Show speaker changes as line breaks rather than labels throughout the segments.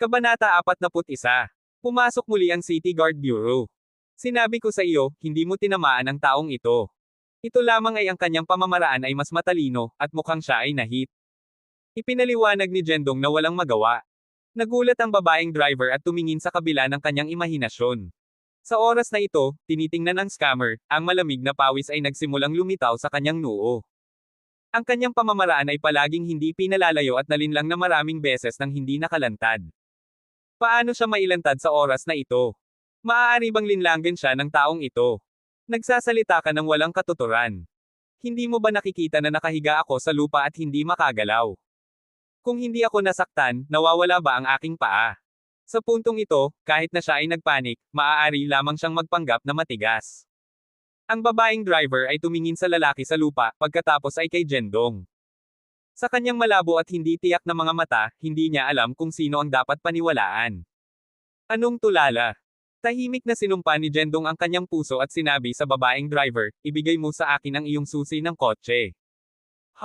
Kabanata 41. Pumasok muli ang City Guard Bureau. Sinabi ko sa iyo, hindi mo tinamaan ang taong ito. Ito lamang ay ang kanyang pamamaraan ay mas matalino, at mukhang siya ay nahit. Ipinaliwanag ni Jendong na walang magawa. Nagulat ang babaeng driver at tumingin sa kabila ng kanyang imahinasyon. Sa oras na ito, tinitingnan ng scammer, ang malamig na pawis ay nagsimulang lumitaw sa kanyang noo. Ang kanyang pamamaraan ay palaging hindi pinalalayo at nalinlang na maraming beses nang hindi nakalantad. Paano siya mailantad sa oras na ito? Maaari bang linlangan siya ng taong ito? Nagsasalita ka ng walang katuturan. Hindi mo ba nakikita na nakahiga ako sa lupa at hindi makagalaw? Kung hindi ako nasaktan, nawawala ba ang aking paa? Sa puntong ito, kahit na siya ay nagpanik, maaari lamang siyang magpanggap na matigas. Ang babaeng driver ay tumingin sa lalaki sa lupa, pagkatapos ay kay Jendong. Sa kanyang malabo at hindi tiyak na mga mata, hindi niya alam kung sino ang dapat paniwalaan. Anong tulala? Tahimik na sinumpa ni Jendong ang kanyang puso at sinabi sa babaeng driver, ibigay mo sa akin ang iyong susi ng kotse.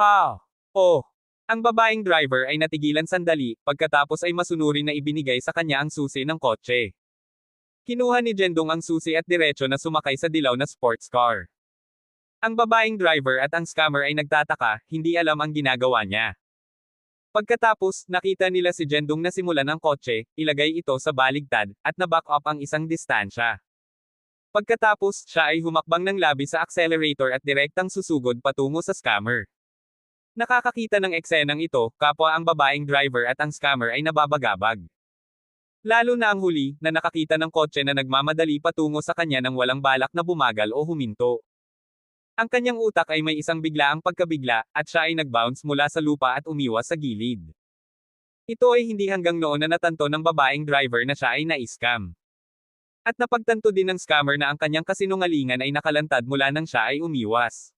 Ha? Oh. Ang babaeng driver ay natigilan sandali, pagkatapos ay masunuri na ibinigay sa kanya ang susi ng kotse. Kinuha ni Jendong ang susi at diretso na sumakay sa dilaw na sports car. Ang babaeng driver at ang scammer ay nagtataka, hindi alam ang ginagawa niya. Pagkatapos, nakita nila si Jendong na simulan ang kotse, ilagay ito sa baligtad, at na-back up ang isang distansya. Pagkatapos, siya ay humakbang ng labis sa accelerator at direktang susugod patungo sa scammer. Nakakakita ng eksenang ito, kapwa ang babaeng driver at ang scammer ay nababagabag. Lalo na ang huli, na nakakita ng kotse na nagmamadali patungo sa kanya nang walang balak na bumagal o huminto. Ang kanyang utak ay may isang biglaang pagkabigla, at siya ay nag-bounce mula sa lupa at umiwas sa gilid. Ito ay hindi hanggang noon na natanto ng babaeng driver na siya ay na-scam. At napagtanto din ng scammer na ang kanyang kasinungalingan ay nakalantad mula nang siya ay umiwas.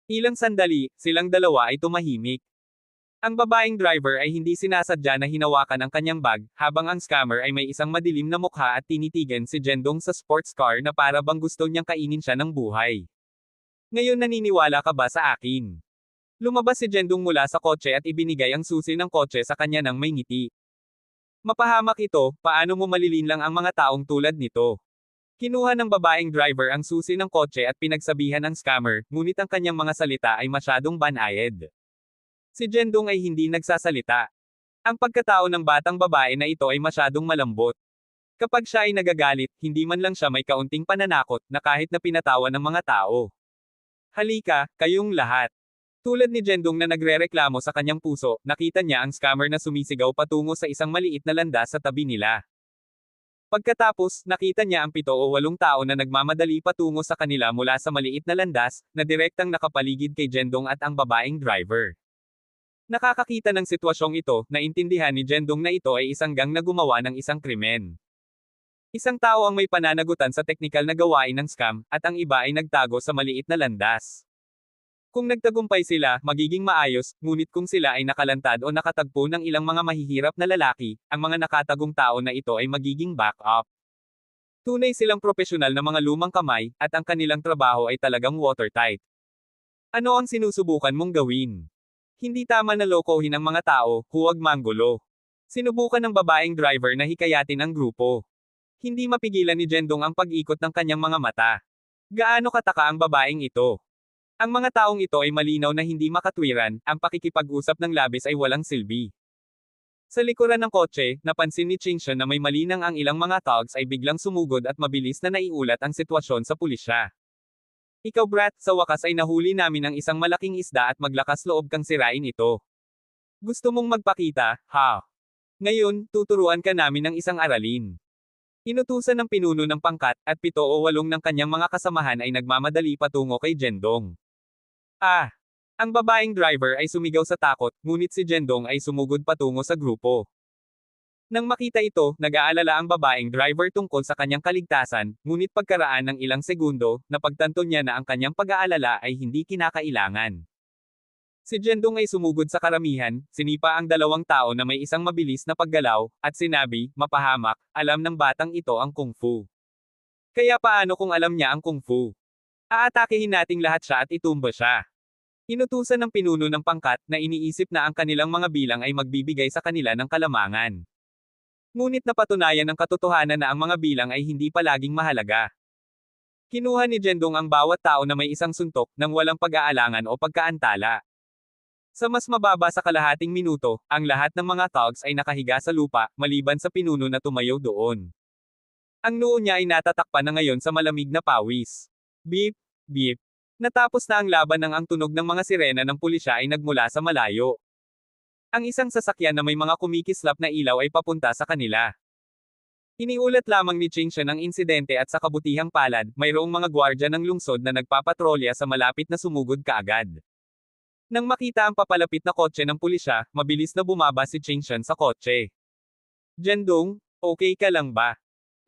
Ilang sandali, silang dalawa ay tumahimik. Ang babaeng driver ay hindi sinasadya na hinawakan ang kanyang bag, habang ang scammer ay may isang madilim na mukha at tinitigan si Jendong sa sports car na para bang gusto niyang kainin siya ng buhay. Ngayon naniniwala ka ba sa akin? Lumabas si Jendong mula sa kotse at ibinigay ang susi ng kotse sa kanya ng may ngiti. Mapahamak ito, paano mo malilinlang ang mga taong tulad nito? Kinuha ng babaeng driver ang susi ng kotse at pinagsabihan ang scammer, ngunit ang kanyang mga salita ay masyadong banayad. Si Jendong ay hindi nagsasalita. Ang pagkatao ng batang babae na ito ay masyadong malambot. Kapag siya ay nagagalit, hindi man lang siya may kaunting pananakot na kahit na pinatawa ng mga tao. Halika, kayong lahat. Tulad ni Jendong na nagrereklamo sa kanyang puso, nakita niya ang scammer na sumisigaw patungo sa isang maliit na landas sa tabi nila. Pagkatapos, nakita niya ang 7 o 8 tao na nagmamadali patungo sa kanila mula sa maliit na landas, na direktang nakapaligid kay Jendong at ang babaeng driver. Nakakakita ng sitwasyong ito, naintindihan ni Jendong na ito ay isang gang na gumawa ng isang krimen. Isang tao ang may pananagutan sa teknikal na gawain ng scam, at ang iba ay nagtago sa maliit na landas. Kung nagtagumpay sila, magiging maayos, ngunit kung sila ay nakalantad o nakatagpo ng ilang mga mahihirap na lalaki, ang mga nakatagong tao na ito ay magiging back-up. Tunay silang propesyonal na mga lumang kamay, at ang kanilang trabaho ay talagang watertight. Ano ang sinusubukan mong gawin? Hindi tama na lokohin ang mga tao, huwag manggulo. Sinubukan ng babaeng driver na hikayatin ang grupo. Hindi mapigilan ni Jendong ang pag-ikot ng kanyang mga mata. Gaano kataka ang babaeng ito? Ang mga taong ito ay malinaw na hindi makatwiran, ang pakikipag-usap ng labis ay walang silbi. Sa likuran ng kotse, napansin ni Chingshan na may malinang ang ilang mga thugs ay biglang sumugod at mabilis na naiulat ang sitwasyon sa pulisya. Ikaw brat, sa wakas ay nahuli namin ang isang malaking isda at maglakas loob kang sirain ito. Gusto mong magpakita, ha? Ngayon, tuturuan ka namin ng isang aralin. Inutusan ng pinuno ng pangkat, at 7 o 8 ng kanyang mga kasamahan ay nagmamadali patungo kay Jendong. Ang babaeng driver ay sumigaw sa takot, ngunit si Jendong ay sumugod patungo sa grupo. Nang makita ito, nag-aalala ang babaeng driver tungkol sa kanyang kaligtasan, ngunit pagkaraan ng ilang segundo, napagtanto niya na ang kanyang pag-aalala ay hindi kinakailangan. Si Jendong ay sumugod sa karamihan, sinipa ang 2 tao na may isang mabilis na paggalaw, at sinabi, mapahamak, alam ng batang ito ang kung fu. Kaya paano kung alam niya ang kung fu? Aatakehin nating lahat siya at itumba siya. Inutusan ng pinuno ng pangkat, na iniisip na ang kanilang mga bilang ay magbibigay sa kanila ng kalamangan. Ngunit napatunayan ng katotohanan na ang mga bilang ay hindi palaging mahalaga. Kinuha ni Jendong ang bawat tao na may isang suntok, nang walang pag-aalangan o pagkaantala. Sa mas mababa sa kalahating minuto, ang lahat ng mga thugs ay nakahiga sa lupa, maliban sa pinuno na tumayo doon. Ang noo niya ay natatakpan na ngayon sa malamig na pawis. Beep, beep. Natapos na ang laban nang ang tunog ng mga sirena ng pulisya ay nagmula sa malayo. Ang isang sasakyan na may mga kumikislap na ilaw ay papunta sa kanila. Iniulat lamang ni Ching Shan ang insidente at sa kabutihang palad, mayroong mga gwardya ng lungsod na nagpapatrolya sa malapit na sumugod kaagad. Nang makita ang papalapit na kotse ng pulisya, mabilis na bumaba si Ching Shan sa kotse. Jendong, okay ka lang ba?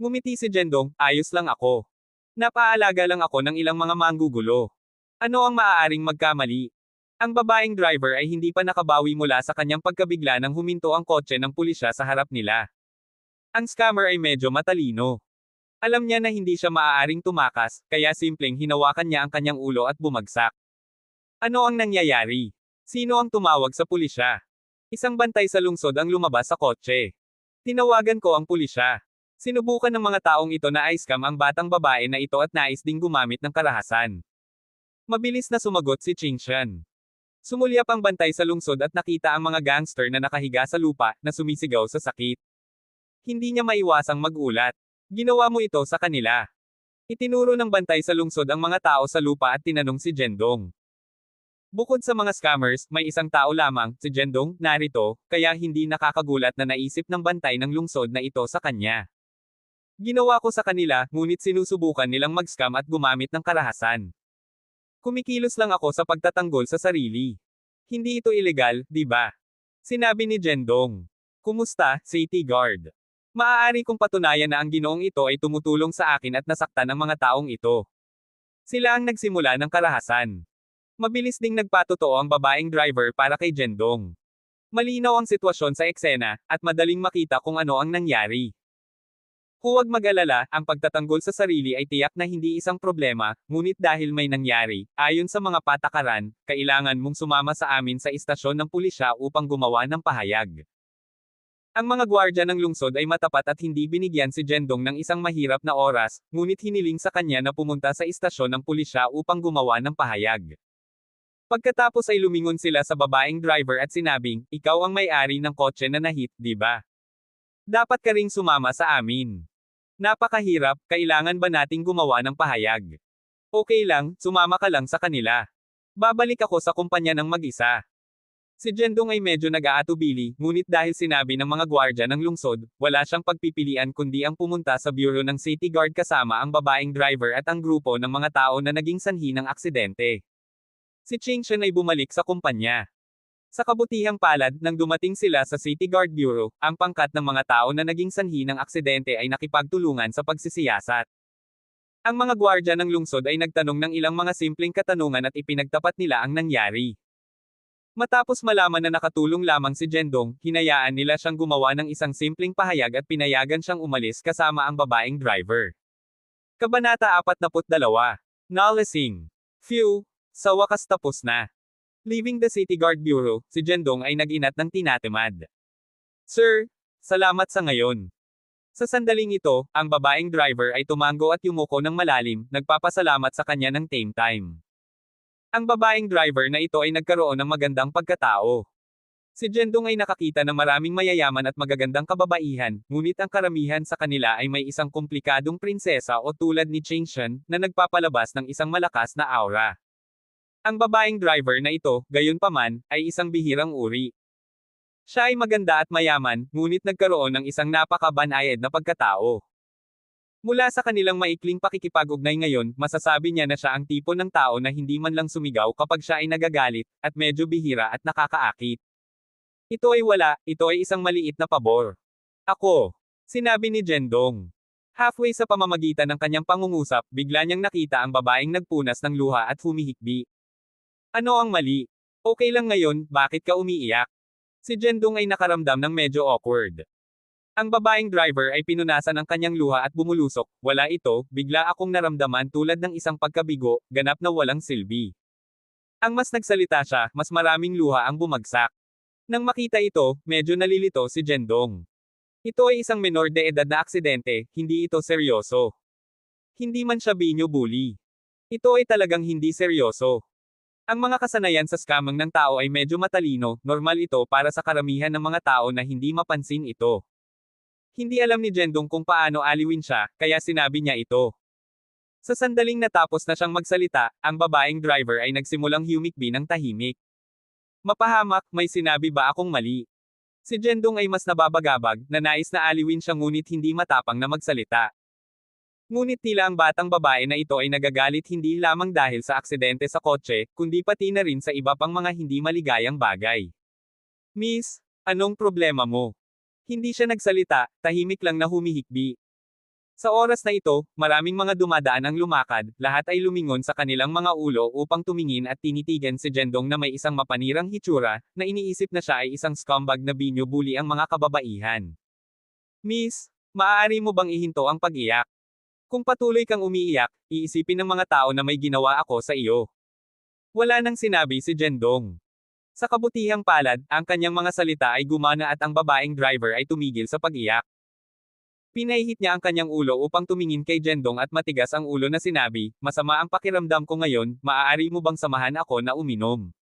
Ngumiti si Jendong, ayos lang ako. Napaalaga lang ako ng ilang mga manggugulo. Ano ang maaaring magkamali? Ang babaeng driver ay hindi pa nakabawi mula sa kanyang pagkabigla nang huminto ang kotse ng pulisya sa harap nila. Ang scammer ay medyo matalino. Alam niya na hindi siya maaaring tumakas, kaya simpleng hinawakan niya ang kanyang ulo at bumagsak. Ano ang nangyayari? Sino ang tumawag sa pulisya? Isang bantay sa lungsod ang lumabas sa kotse. Tinawagan ko ang pulisya. Sinubukan ng mga taong ito na i-scam ang batang babae na ito at nais ding gumamit ng karahasan. Mabilis na sumagot si Ching Shan. Sumulyap ang bantay sa lungsod at nakita ang mga gangster na nakahiga sa lupa, na sumisigaw sa sakit. Hindi niya maiwasang magulat. Ginawa mo ito sa kanila. Itinuro ng bantay sa lungsod ang mga tao sa lupa at tinanong si Jendong. Bukod sa mga scammers, may isang tao lamang, si Jendong, narito, kaya hindi nakakagulat na naisip ng bantay ng lungsod na ito sa kanya. Ginawa ko sa kanila, ngunit sinusubukan nilang mag-scam at gumamit ng karahasan. Kumikilos lang ako sa pagtatanggol sa sarili. Hindi ito ilegal, di ba? Sinabi ni Jendong. Kumusta, City Guard? Maaari kong patunayan na ang ginoong ito ay tumutulong sa akin at nasaktan ang mga taong ito. Sila ang nagsimula ng karahasan. Mabilis ding nagpatotoo ang babaeng driver para kay Jendong. Malinaw ang sitwasyon sa eksena, at madaling makita kung ano ang nangyari. Huwag mag-alala, ang pagtatanggol sa sarili ay tiyak na hindi isang problema, ngunit dahil may nangyari, ayon sa mga patakaran, kailangan mong sumama sa amin sa istasyon ng pulisya upang gumawa ng pahayag. Ang mga gwardya ng lungsod ay matapat at hindi binigyan si Jendong ng isang mahirap na oras, ngunit hiniling sa kanya na pumunta sa istasyon ng pulisya upang gumawa ng pahayag. Pagkatapos ay lumingon sila sa babaeng driver at sinabing, ikaw ang may-ari ng kotse na nahit, di ba? Dapat ka ring sumama sa amin. Napakahirap, kailangan ba nating gumawa ng pahayag? Okay lang, sumama ka lang sa kanila. Babalik ako sa kumpanya ng mag-isa. Si Jendong ay medyo nag-aatubili, ngunit dahil sinabi ng mga gwardya ng lungsod, wala siyang pagpipilian kundi ang pumunta sa bureau ng City Guard kasama ang babaeng driver at ang grupo ng mga tao na naging sanhi ng aksidente. Si Ching Shan ay bumalik sa kumpanya. Sa kabutihang palad, nang dumating sila sa City Guard Bureau, ang pangkat ng mga tao na naging sanhi ng aksidente ay nakipagtulungan sa pagsisiyasat. Ang mga gwardya ng lungsod ay nagtanong ng ilang mga simpleng katanungan at ipinagtapat nila ang nangyari. Matapos malaman na nakatulong lamang si Jendong, hinayaan nila siyang gumawa ng isang simpleng pahayag at pinayagan siyang umalis kasama ang babaeng driver. Kabanata 42. Nalesing. Phew! Sa wakas tapos na. Leaving the City Guard Bureau, si Jendong ay nag-inat ng tinatamad. Sir, salamat sa ngayon. Sa sandaling ito, ang babaeng driver ay tumango at yumuko ng malalim, nagpapasalamat sa kanya ng tame time. Ang babaeng driver na ito ay nagkaroon ng magandang pagkatao. Si Jendong ay nakakita ng maraming mayayaman at magagandang kababaihan, ngunit ang karamihan sa kanila ay may isang komplikadong prinsesa o tulad ni Ching Shan, na nagpapalabas ng isang malakas na aura. Ang babaeng driver na ito, gayunpaman, ay isang bihirang uri. Siya ay maganda at mayaman, ngunit nagkaroon ng isang napakabanayad na pagkatao. Mula sa kanilang maikling pakikipag-ugnay ngayon, masasabi niya na siya ang tipo ng tao na hindi man lang sumigaw kapag siya ay nagagalit, at medyo bihira at nakakaakit. Ito ay wala, ito ay isang maliit na pabor. Ako, sinabi ni Jendong. Halfway sa pamamagitan ng kanyang pangungusap, bigla niyang nakita ang babaeng nagpunas ng luha at humihikbi. Ano ang mali? Okay lang ngayon, bakit ka umiiyak? Si Jendong ay nakaramdam ng medyo awkward. Ang babaeng driver ay pinunasan ang kanyang luha at bumulusok, wala ito, bigla akong naramdaman tulad ng isang pagkabigo, ganap na walang silbi. Ang mas nagsalita siya, mas maraming luha ang bumagsak. Nang makita ito, medyo nalilito si Jendong. Ito ay isang menor de edad na aksidente, hindi ito seryoso. Hindi man siya binyo bully. Ito ay talagang hindi seryoso. Ang mga kasanayan sa scamming ng tao ay medyo matalino, normal ito para sa karamihan ng mga tao na hindi mapansin ito. Hindi alam ni Jendong kung paano aliwin siya, kaya sinabi niya ito. Sa sandaling natapos na siyang magsalita, ang babaeng driver ay nagsimulang humikbi ng tahimik. Mapahamak, may sinabi ba akong mali? Si Jendong ay mas nababagabag, na nais na aliwin siya ngunit hindi matapang na magsalita. Ngunit tila ang batang babae na ito ay nagagalit hindi lamang dahil sa aksidente sa kotse, kundi pati na rin sa iba pang mga hindi maligayang bagay. Miss, anong problema mo? Hindi siya nagsalita, tahimik lang na humihikbi. Sa oras na ito, maraming mga dumadaan ang lumakad, lahat ay lumingon sa kanilang mga ulo upang tumingin at tinitigan si Jendong na may isang mapanirang hitsura, na iniisip na siya ay isang scumbag na binyo bully ang mga kababaihan. Miss, maaari mo bang ihinto ang pag-iyak? Kung patuloy kang umiiyak, iisipin ng mga tao na may ginawa ako sa iyo. Wala nang sinabi si Jendong. Sa kabutihang palad, ang kanyang mga salita ay gumana at ang babaeng driver ay tumigil sa pag-iyak. Pinahihit niya ang kanyang ulo upang tumingin kay Jendong at matigas ang ulo na sinabi, masama ang pakiramdam ko ngayon, maaari mo bang samahan ako na uminom?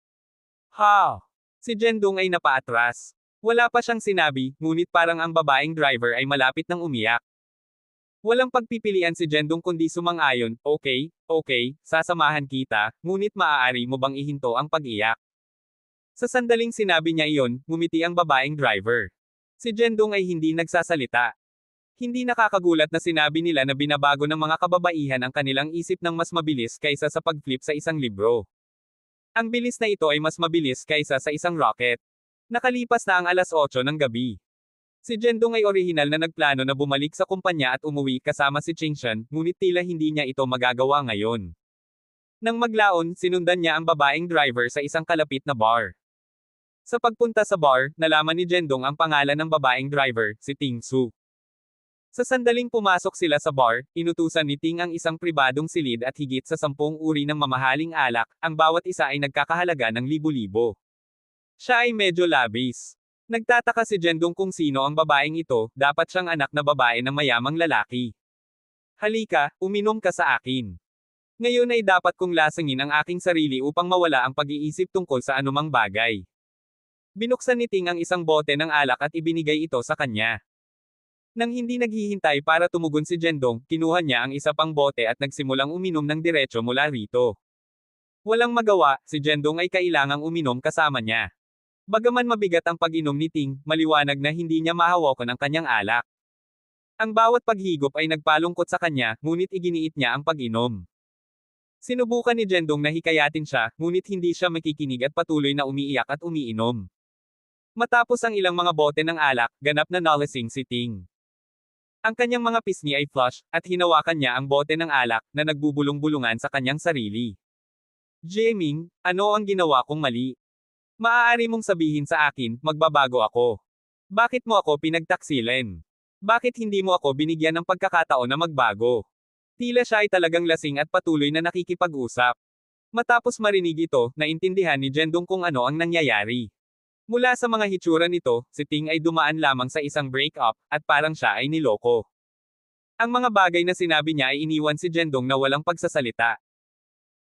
Ha! Si Jendong ay napaatras. Wala pa siyang sinabi, ngunit parang ang babaeng driver ay malapit nang umiyak. Walang pagpipilian si Jendong kundi sumang-ayon, okay, sasamahan kita, ngunit maaari mo bang ihinto ang pag-iyak? Sa sandaling sinabi niya iyon, ngumiti ang babaeng driver. Si Jendong ay hindi nagsasalita. Hindi nakakagulat na sinabi nila na binabago ng mga kababaihan ang kanilang isip ng mas mabilis kaysa sa pag-flip sa isang libro. Ang bilis na ito ay mas mabilis kaysa sa isang rocket. Nakalipas na ang alas 8 ng gabi. Si Jendong ay orihinal na nagplano na bumalik sa kumpanya at umuwi kasama si Chingshan, ngunit tila hindi niya ito magagawa ngayon. Nang maglaon, sinundan niya ang babaeng driver sa isang kalapit na bar. Sa pagpunta sa bar, nalaman ni Jendong ang pangalan ng babaeng driver, si Ting Su. Sa sandaling pumasok sila sa bar, inutusan ni Ting ang isang pribadong silid at higit sa 10 uri ng mamahaling alak, ang bawat isa ay nagkakahalaga ng libo-libo. Siya ay medyo labis. Nagtataka si Jendong kung sino ang babaeng ito, dapat siyang anak na babae ng mayamang lalaki. Halika, uminom ka sa akin. Ngayon ay dapat kong lasangin ang aking sarili upang mawala ang pag-iisip tungkol sa anumang bagay. Binuksan ni Ting ang isang bote ng alak at ibinigay ito sa kanya. Nang hindi naghihintay para tumugon si Jendong, kinuha niya ang isa pang bote at nagsimulang uminom ng diretso mula rito. Walang magawa, si Jendong ay kailangang uminom kasama niya. Bagaman mabigat ang pag-inom ni Ting, maliwanag na hindi niya mahawakan ang kanyang alak. Ang bawat paghigop ay nagpalungkot sa kanya, ngunit iginiit niya ang pag-inom. Sinubukan ni Jendong na hikayatin siya, ngunit hindi siya makikinig at patuloy na umiiyak at umiinom. Matapos ang ilang mga bote ng alak, ganap na nalasing si Ting. Ang kanyang mga pisngi ay flush, at hinawakan niya ang bote ng alak, na nagbubulong-bulungan sa kanyang sarili. Jaeming, ano ang ginawa kong mali? Maaari mong sabihin sa akin, magbabago ako. Bakit mo ako pinagtaksilen? Bakit hindi mo ako binigyan ng pagkakataon na magbago? Tila siya ay talagang lasing at patuloy na nakikipag-usap. Matapos marinig ito, naintindihan ni Jendong kung ano ang nangyayari. Mula sa mga hitsura nito, si Ting ay dumaan lamang sa isang break-up, at parang siya ay niloko. Ang mga bagay na sinabi niya ay iniwan si Jendong na walang pagsasalita.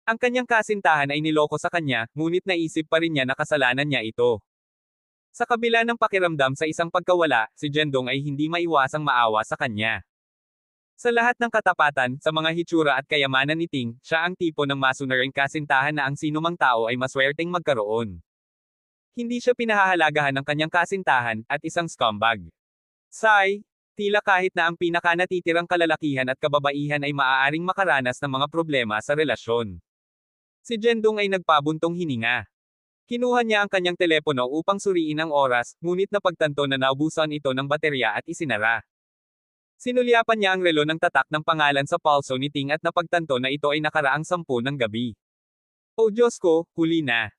Ang kanyang kasintahan ay niloko sa kanya, ngunit naisip pa rin niya na kasalanan niya ito. Sa kabila ng pakiramdam sa isang pagkawala, si Jendong ay hindi maiwasang maawa sa kanya. Sa lahat ng katapatan, sa mga hitsura at kayamanan ni Ting, siya ang tipo ng masunuring kasintahan na ang sinumang tao ay maswerteng magkaroon. Hindi siya pinahahalagahan ng kanyang kasintahan, at isang scumbag. Sigh, tila kahit na ang pinakanatitirang kalalakihan at kababaihan ay maaaring makaranas ng mga problema sa relasyon. Si Jendong ay nagpabuntong hininga. Kinuha niya ang kanyang telepono upang suriin ang oras, ngunit napagtanto na naubusan ito ng baterya at isinara. Sinulyapan niya ang relo ng tatak ng pangalan sa palso ni Ting at napagtanto na ito ay nakaraang 10 ng gabi. Oh Diyos ko, huli na.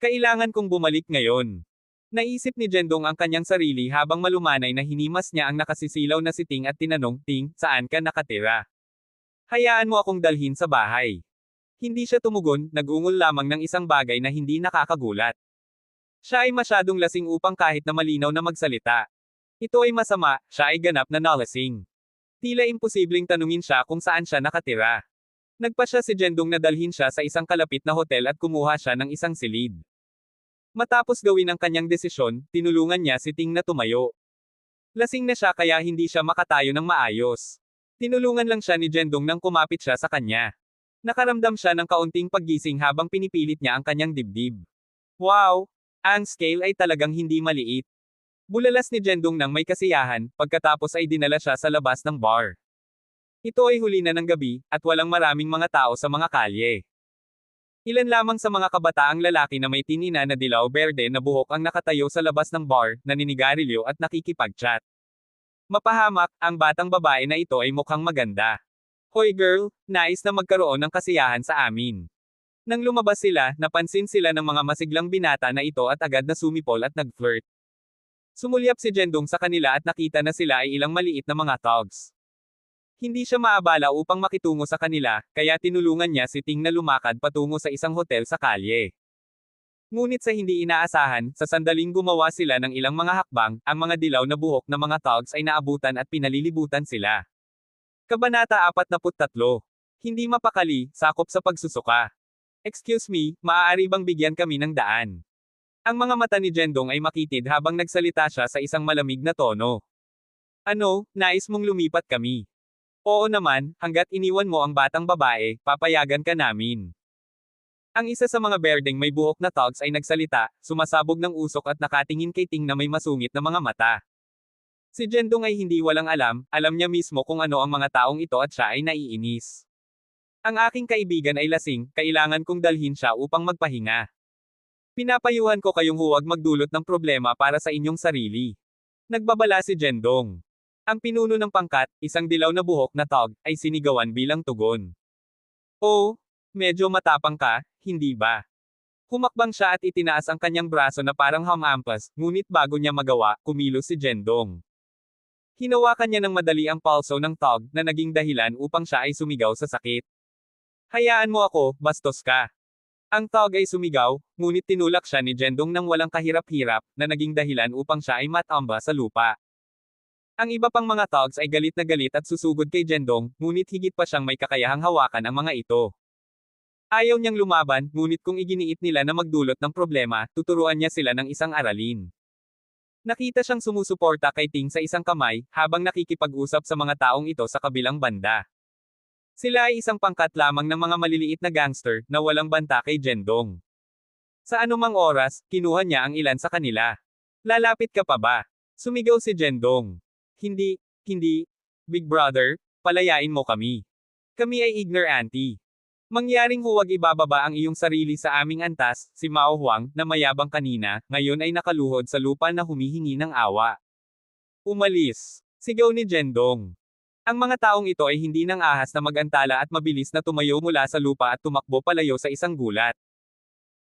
Kailangan kong bumalik ngayon. Naisip ni Jendong ang kanyang sarili habang malumanay na hinimas niya ang nakasisilaw na si Ting at tinanong, Ting, saan ka nakatira? Hayaan mo akong dalhin sa bahay. Hindi siya tumugon, nag-ungol lamang ng isang bagay na hindi nakakagulat. Siya ay masyadong lasing upang kahit na malinaw na magsalita. Ito ay masama, siya ay ganap na nalasing. Tila imposibleng tanungin siya kung saan siya nakatira. Nagpasya si Jendong na dalhin siya sa isang kalapit na hotel at kumuha siya ng isang silid. Matapos gawin ang kanyang desisyon, tinulungan niya si Ting na tumayo. Lasing na siya kaya hindi siya makatayo ng maayos. Tinulungan lang siya ni Jendong nang kumapit siya sa kanya. Nakaramdam siya ng kaunting paggising habang pinipilit niya ang kanyang dibdib. Wow! Ang scale ay talagang hindi maliit. Bulalas ni Jendong nang may kasiyahan, pagkatapos ay dinala siya sa labas ng bar. Ito ay huli na ng gabi, at walang maraming mga tao sa mga kalye. Ilan lamang sa mga kabataang lalaki na may tinina na dilaw berde na buhok ang nakatayo sa labas ng bar, naninigarilyo at nakikipag-chat. Mapahamak, ang batang babae na ito ay mukhang maganda. Hoy girl, nais na magkaroon ng kasiyahan sa amin. Nang lumabas sila, napansin sila ng mga masiglang binata na ito at agad na sumipol at nag-flirt. Sumulyap si Jendong sa kanila at nakita na sila ay ilang maliit na mga thugs. Hindi siya maabala upang makitungo sa kanila, kaya tinulungan niya si Ting na lumakad patungo sa isang hotel sa kalye. Ngunit sa hindi inaasahan, sa sandaling gumawa sila ng ilang mga hakbang, ang mga dilaw na buhok na mga thugs ay naabutan at pinalilibutan sila. Kabanata 43. Hindi mapakali, sakop sa pagsusuka. Excuse me, maaari bang bigyan kami ng daan? Ang mga mata ni Jendong ay makitid habang nagsalita siya sa isang malamig na tono. Ano, nais mong lumipat kami? Oo naman, hanggat iniwan mo ang batang babae, papayagan ka namin. Ang isa sa mga berdeng may buhok na thugs ay nagsalita, sumasabog ng usok at nakatingin kay Ting na may masungit na mga mata. Si Jendong ay hindi walang alam niya mismo kung ano ang mga taong ito at siya ay naiinis. Ang aking kaibigan ay lasing, kailangan kong dalhin siya upang magpahinga. Pinapayuhan ko kayong huwag magdulot ng problema para sa inyong sarili. Nagbabala si Jendong. Ang pinuno ng pangkat, isang dilaw na buhok na thug, ay sinigawan bilang tugon. Oh, medyo matapang ka, hindi ba? Humakbang siya at itinaas ang kanyang braso na parang hamampas, ngunit bago niya magawa, kumilos si Jendong. Hinawakan niya ng madali ang palso ng thug na naging dahilan upang siya ay sumigaw sa sakit. Hayaan mo ako, bastos ka. Ang thug ay sumigaw, ngunit tinulak siya ni Jendong nang walang kahirap-hirap, na naging dahilan upang siya ay matamba sa lupa. Ang iba pang mga thugs ay galit na galit at susugod kay Jendong, ngunit higit pa siyang may kakayahang hawakan ang mga ito. Ayaw niyang lumaban, ngunit kung iginiit nila na magdulot ng problema, tuturuan niya sila ng isang aralin. Nakita siyang sumusuporta kay Ting sa isang kamay, habang nakikipag-usap sa mga taong ito sa kabilang banda. Sila ay isang pangkat lamang ng mga maliliit na gangster, na walang banta kay Jendong. Sa anumang oras, kinuha niya ang ilan sa kanila. Lalapit ka pa ba? Sumigaw si Jendong. Hindi, Big Brother, palayain mo kami. Kami ay ignorante. Mangyaring huwag ibababa ang iyong sarili sa aming antas, si Mao Huang, na mayabang kanina, ngayon ay nakaluhod sa lupa na humihingi ng awa. Umalis. Sigaw ni Jendong. Ang mga taong ito ay hindi nang ahas na magantala at mabilis na tumayo mula sa lupa at tumakbo palayo sa isang gulat.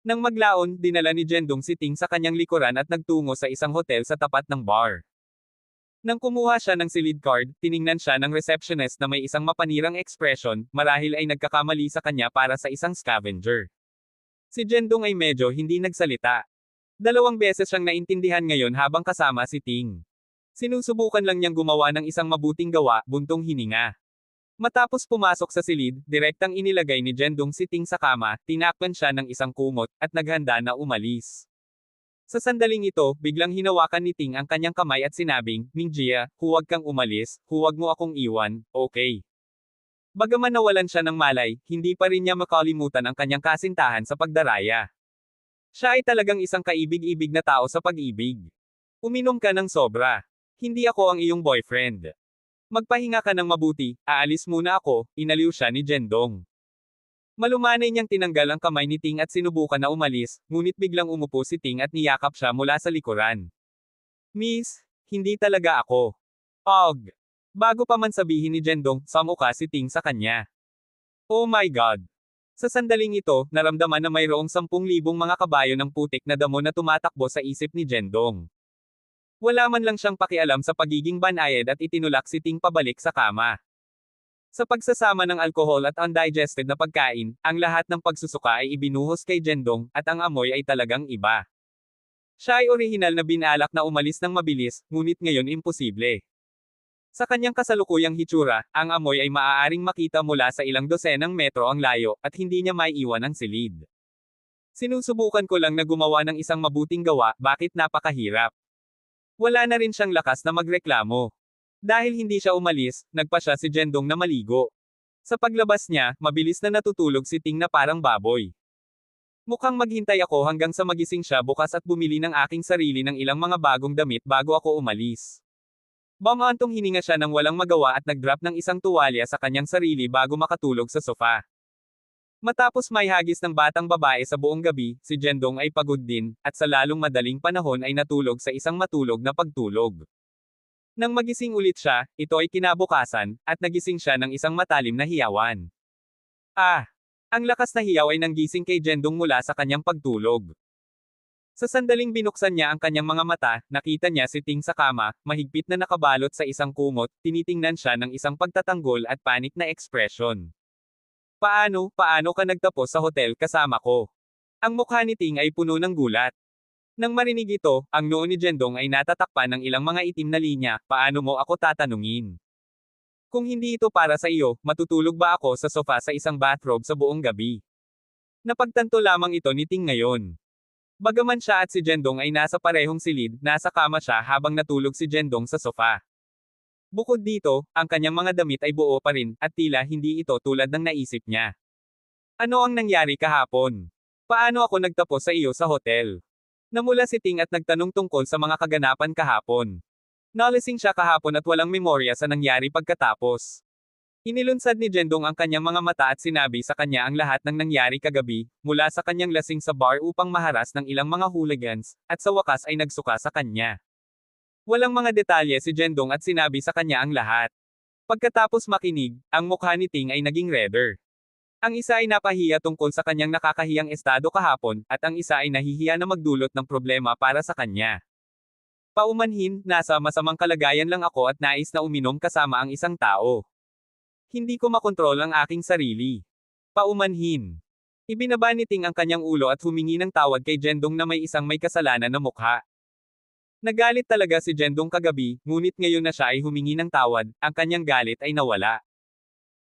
Nang maglaon, dinala ni Jendong si Ting sa kanyang likuran at nagtungo sa isang hotel sa tapat ng bar. Nang kumuha siya ng silid card, tiningnan siya ng receptionist na may isang mapanirang ekspresyon, marahil ay nagkakamali sa kanya para sa isang scavenger. Si Jendong ay medyo hindi nagsalita. 2 beses siyang naintindihan ngayon habang kasama si Ting. Sinusubukan lang niyang gumawa ng isang mabuting gawa, buntong hininga. Matapos pumasok sa silid, direktang inilagay ni Jendong si Ting sa kama, tinakpan siya ng isang kumot, at naghanda na umalis. Sa sandaling ito, biglang hinawakan ni Ting ang kanyang kamay at sinabing, Mingjia, huwag kang umalis, huwag mo akong iwan, okay? Bagaman nawalan siya ng malay, hindi pa rin niya makalimutan ang kanyang kasintahan sa pagdaraya. Siya ay talagang isang kaibig-ibig na tao sa pag-ibig. Uminom ka ng sobra. Hindi ako ang iyong boyfriend. Magpahinga ka ng mabuti, aalis muna ako, inaliw siya ni Jendong. Malumanay niyang tinanggal ang kamay ni Ting at sinubukan na umalis, ngunit biglang umupo si Ting at niyakap siya mula sa likuran. Miss, hindi talaga ako. Og. Bago pa man sabihin ni Jendong, samuka si Ting sa kanya. Oh my God. Sa sandaling ito, naramdaman na mayroong 10,000 mga kabayo ng putik na damo na tumatakbo sa isip ni Jendong. Wala man lang siyang pakialam sa pagiging banayad at itinulak si Ting pabalik sa kama. Sa pagsasama ng alkohol at undigested na pagkain, ang lahat ng pagsusuka ay ibinuhos kay Jendong, at ang amoy ay talagang iba. Siya ay orihinal na binalak na umalis ng mabilis, ngunit ngayon imposible. Sa kanyang kasalukuyang hitsura, ang amoy ay maaaring makita mula sa ilang dosenang metro ang layo, at hindi niya maiiwan ang silid. Sinusubukan ko lang na gumawa ng isang mabuting gawa, bakit napakahirap? Wala na rin siyang lakas na magreklamo. Dahil hindi siya umalis, nagpa siya si Jendong na maligo. Sa paglabas niya, mabilis na natutulog si Ting na parang baboy. Mukhang maghintay ako hanggang sa magising siya bukas at bumili ng aking sarili ng ilang mga bagong damit bago ako umalis. Bamantong hininga siya ng walang magawa at nag-drop ng isang tuwalya sa kanyang sarili bago makatulog sa sofa. Matapos may hagis ng batang babae sa buong gabi, si Jendong ay pagod din, at sa lalong madaling panahon ay natulog sa isang matulog na pagtulog. Nang magising ulit siya, ito ay kinabukasan, at nagising siya ng isang matalim na hiyawan. Ah! Ang lakas na hiyaw ay nanggising kay Jendong mula sa kanyang pagtulog. Sa sandaling binuksan niya ang kanyang mga mata, nakita niya si Ting sa kama, mahigpit na nakabalot sa isang kumot, tinitingnan siya ng isang pagtatanggol at panik na ekspresyon. Paano ka nagtapos sa hotel kasama ko? Ang mukha ni Ting ay puno ng gulat. Nang marinig ito, ang noo ni Jendong ay natatakpan ng ilang mga itim na linya, paano mo ako tatanungin? Kung hindi ito para sa iyo, matutulog ba ako sa sofa sa isang bathrobe sa buong gabi? Napagtanto lamang ito ni Ting ngayon. Bagaman siya at si Jendong ay nasa parehong silid, nasa kama siya habang natulog si Jendong sa sofa. Bukod dito, ang kanyang mga damit ay buo pa rin, at tila hindi ito tulad ng naisip niya. Ano ang nangyari kahapon? Paano ako nagtapos sa iyo sa hotel? Namula si Ting at nagtanong tungkol sa mga kaganapan kahapon. Nalasing siya kahapon at walang memorya sa nangyari pagkatapos. Inilunsad ni Jendong ang kanyang mga mata at sinabi sa kanya ang lahat ng nangyari kagabi, mula sa kanyang lasing sa bar upang maharas ng ilang mga hooligans, at sa wakas ay nagsuka sa kanya. Walang mga detalye si Jendong at sinabi sa kanya ang lahat. Pagkatapos makinig, ang mukha ni Ting ay naging redder. Ang isa ay napahiya tungkol sa kanyang nakakahiyang estado kahapon, at ang isa ay nahihiya na magdulot ng problema para sa kanya. Paumanhin, nasa masamang kalagayan lang ako at nais na uminom kasama ang isang tao. Hindi ko makontrol ang aking sarili. Paumanhin. Ibinaba ni Ting ang kanyang ulo at humingi ng tawad kay Jendong na may isang may kasalanan na mukha. Nagalit talaga si Jendong kagabi, ngunit ngayon na siya ay humingi ng tawad, ang kanyang galit ay nawala.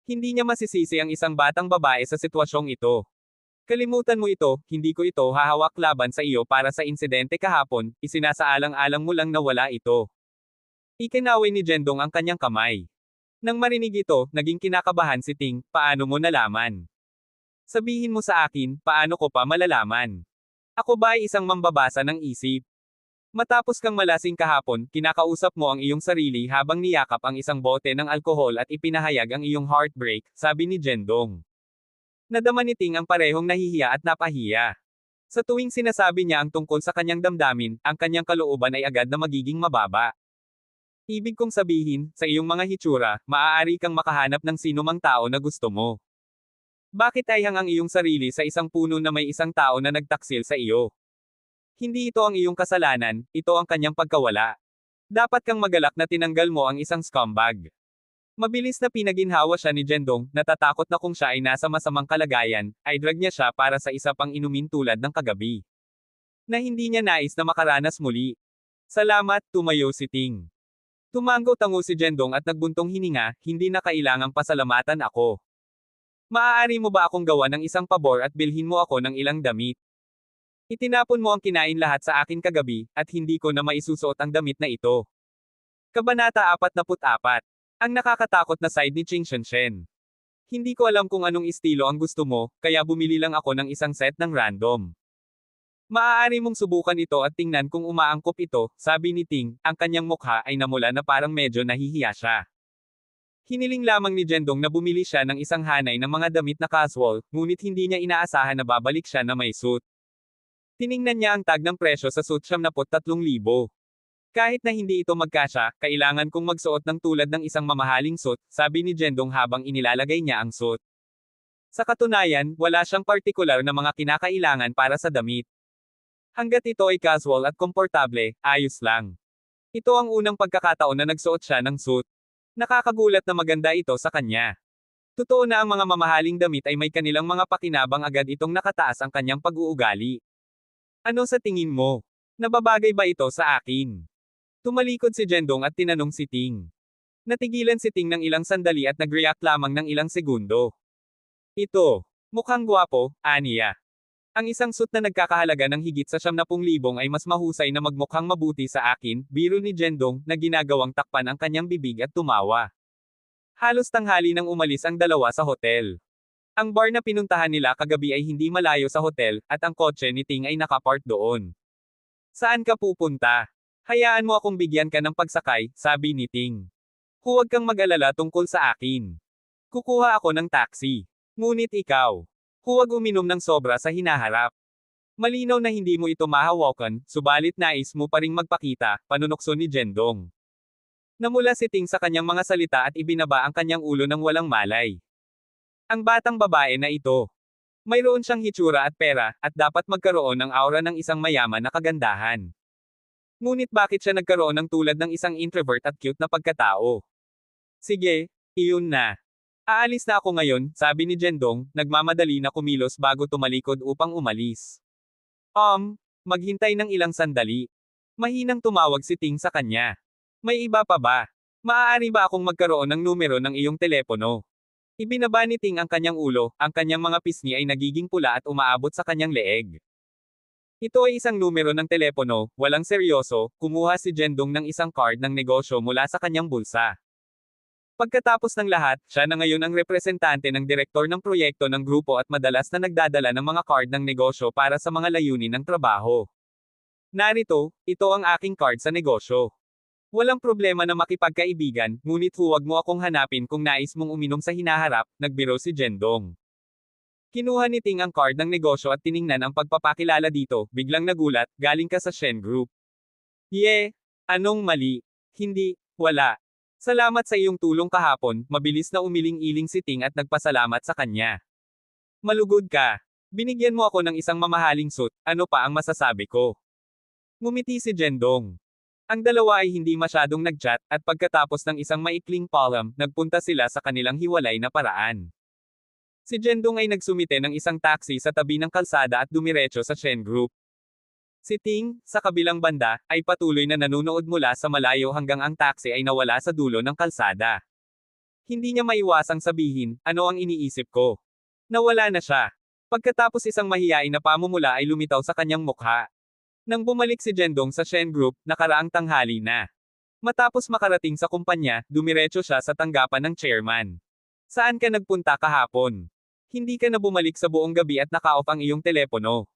Hindi niya masisisi ang isang batang babae sa sitwasyong ito. Kalimutan mo ito, hindi ko ito hahawak laban sa iyo para sa insidente kahapon, isinasaalang-alang mo lang na wala ito. Ikinaway ni Jendong ang kanyang kamay. Nang marinig ito, naging kinakabahan si Ting, paano mo nalaman? Sabihin mo sa akin, paano ko pa malalaman? Ako ba ay isang mambabasa ng isip? Matapos kang malasing kahapon, kinakausap mo ang iyong sarili habang niyakap ang isang bote ng alkohol at ipinahayag ang iyong heartbreak, sabi ni Jendong. Nadama ni Ting ang parehong nahihiya at napahiya. Sa tuwing sinasabi niya ang tungkol sa kanyang damdamin, ang kanyang kalooban ay agad na magiging mababa. Ibig kong sabihin, sa iyong mga hitsura, maaari kang makahanap ng sinumang tao na gusto mo. Bakit ay hang ang iyong sarili sa isang puno na may isang tao na nagtaksil sa iyo? Hindi ito ang iyong kasalanan, ito ang kanyang pagkawala. Dapat kang magalak na tinanggal mo ang isang scumbag. Mabilis na pinaginhawa siya ni Jendong, natatakot na kung siya ay nasa masamang kalagayan, ay drag niya siya para sa isa pang inumin tulad ng kagabi. Na hindi niya nais na makaranas muli. Salamat, tumayo si Ting. Tumango-tango si Jendong at nagbuntong hininga, hindi na kailangang pasalamatan ako. Maaari mo ba akong gawa ng isang pabor at bilhin mo ako ng ilang damit? Itinapon mo ang kinain lahat sa akin kagabi, at hindi ko na maisusuot ang damit na ito. Kabanata 44. Ang nakakatakot na side ni Ching Shenshen. Hindi ko alam kung anong estilo ang gusto mo, kaya bumili lang ako ng isang set ng random. Maaari mong subukan ito at tingnan kung umaangkop ito, sabi ni Ting, ang kanyang mukha ay namula na parang medyo nahihiya siya. Hiniling lamang ni Jendong na bumili siya ng isang hanay ng mga damit na casual, ngunit hindi niya inaasahan na babalik siya na may suit. Tiningnan niya ang tag ng presyo sa suit 73,000. Kahit na hindi ito magkasya, kailangan kong magsuot ng tulad ng isang mamahaling suit, sabi ni Jendong habang inilalagay niya ang suit. Sa katunayan, wala siyang partikular na mga kinakailangan para sa damit. Hanggat ito ay casual at komportable, ayos lang. Ito ang unang pagkakataon na nagsuot siya ng suit. Nakakagulat na maganda ito sa kanya. Totoo na ang mga mamahaling damit ay may kanilang mga pakinabang agad itong nakataas ang kanyang pag-uugali. Ano sa tingin mo? Nababagay ba ito sa akin? Tumalikod si Jendong at tinanong si Ting. Natigilan si Ting ng ilang sandali at nag-react lamang ng ilang segundo. Ito. Mukhang gwapo, aniya. Ang isang suit na nagkakahalaga ng higit sa 70,000 ay mas mahusay na magmukhang mabuti sa akin, biro ni Jendong, na ginagawang takpan ang kanyang bibig at tumawa. Halos tanghali nang umalis ang dalawa sa hotel. Ang bar na pinuntahan nila kagabi ay hindi malayo sa hotel, at ang kotse ni Ting ay nakapark doon. Saan ka pupunta? Hayaan mo akong bigyan ka ng pagsakay, sabi ni Ting. Huwag kang mag-alala tungkol sa akin. Kukuha ako ng taxi. Ngunit ikaw, huwag uminom ng sobra sa hinaharap. Malinaw na hindi mo ito mahawakan, subalit nais mo pa ring magpakita, panunokso ni Jendong. Namula si Ting sa kanyang mga salita at ibinaba ang kanyang ulo ng walang malay. Ang batang babae na ito. Mayroon siyang hitsura at pera, at dapat magkaroon ng aura ng isang mayaman na kagandahan. Ngunit bakit siya nagkaroon ng tulad ng isang introvert at cute na pagkatao? Sige, iyon na. Aalis na ako ngayon, sabi ni Jendong, nagmamadali na kumilos bago tumalikod upang umalis. Maghintay ng ilang sandali. Mahinang tumawag si Ting sa kanya. May iba pa ba? Maaari ba akong magkaroon ng numero ng iyong telepono? Ibinaba ni Ting ang kanyang ulo, ang kanyang mga pisngi ay nagiging pula at umaabot sa kanyang leeg. Ito ay isang numero ng telepono, walang seryoso, kumuha si Jendong ng isang card ng negosyo mula sa kanyang bulsa. Pagkatapos ng lahat, siya na ngayon ang representante ng direktor ng proyekto ng grupo at madalas na nagdadala ng mga card ng negosyo para sa mga layunin ng trabaho. Narito, ito ang aking card sa negosyo. Walang problema na makipagkaibigan, ngunit huwag mo akong hanapin kung nais mong uminom sa hinaharap, nagbiro si Jendong. Kinuha ni Ting ang card ng negosyo at tiningnan ang pagpapakilala dito, biglang nagulat, galing ka sa Shen Group. Anong mali? Hindi, wala. Salamat sa iyong tulong kahapon, mabilis na umiling-iling si Ting at nagpasalamat sa kanya. Malugod ka. Binigyan mo ako ng isang mamahaling suit, ano pa ang masasabi ko? Ngumiti si Jendong. Ang dalawa ay hindi masyadong nag-chat, at pagkatapos ng isang maikling palm, nagpunta sila sa kanilang hiwalay na paraan. Si Jendong ay nagsumite ng isang taxi sa tabi ng kalsada at dumiretso sa Shen Group. Si Ting, sa kabilang banda, ay patuloy na nanunood mula sa malayo hanggang ang taxi ay nawala sa dulo ng kalsada. Hindi niya maiwasang sabihin, ano ang iniisip ko? Nawala na siya. Pagkatapos isang mahiyain na pamumula ay lumitaw sa kanyang mukha. Nang bumalik si Jendong sa Shen Group, nakaraang tanghali na. Matapos makarating sa kumpanya, dumiretso siya sa tanggapan ng chairman. Saan ka nagpunta kahapon? Hindi ka na bumalik sa buong gabi at naka-off ang iyong telepono.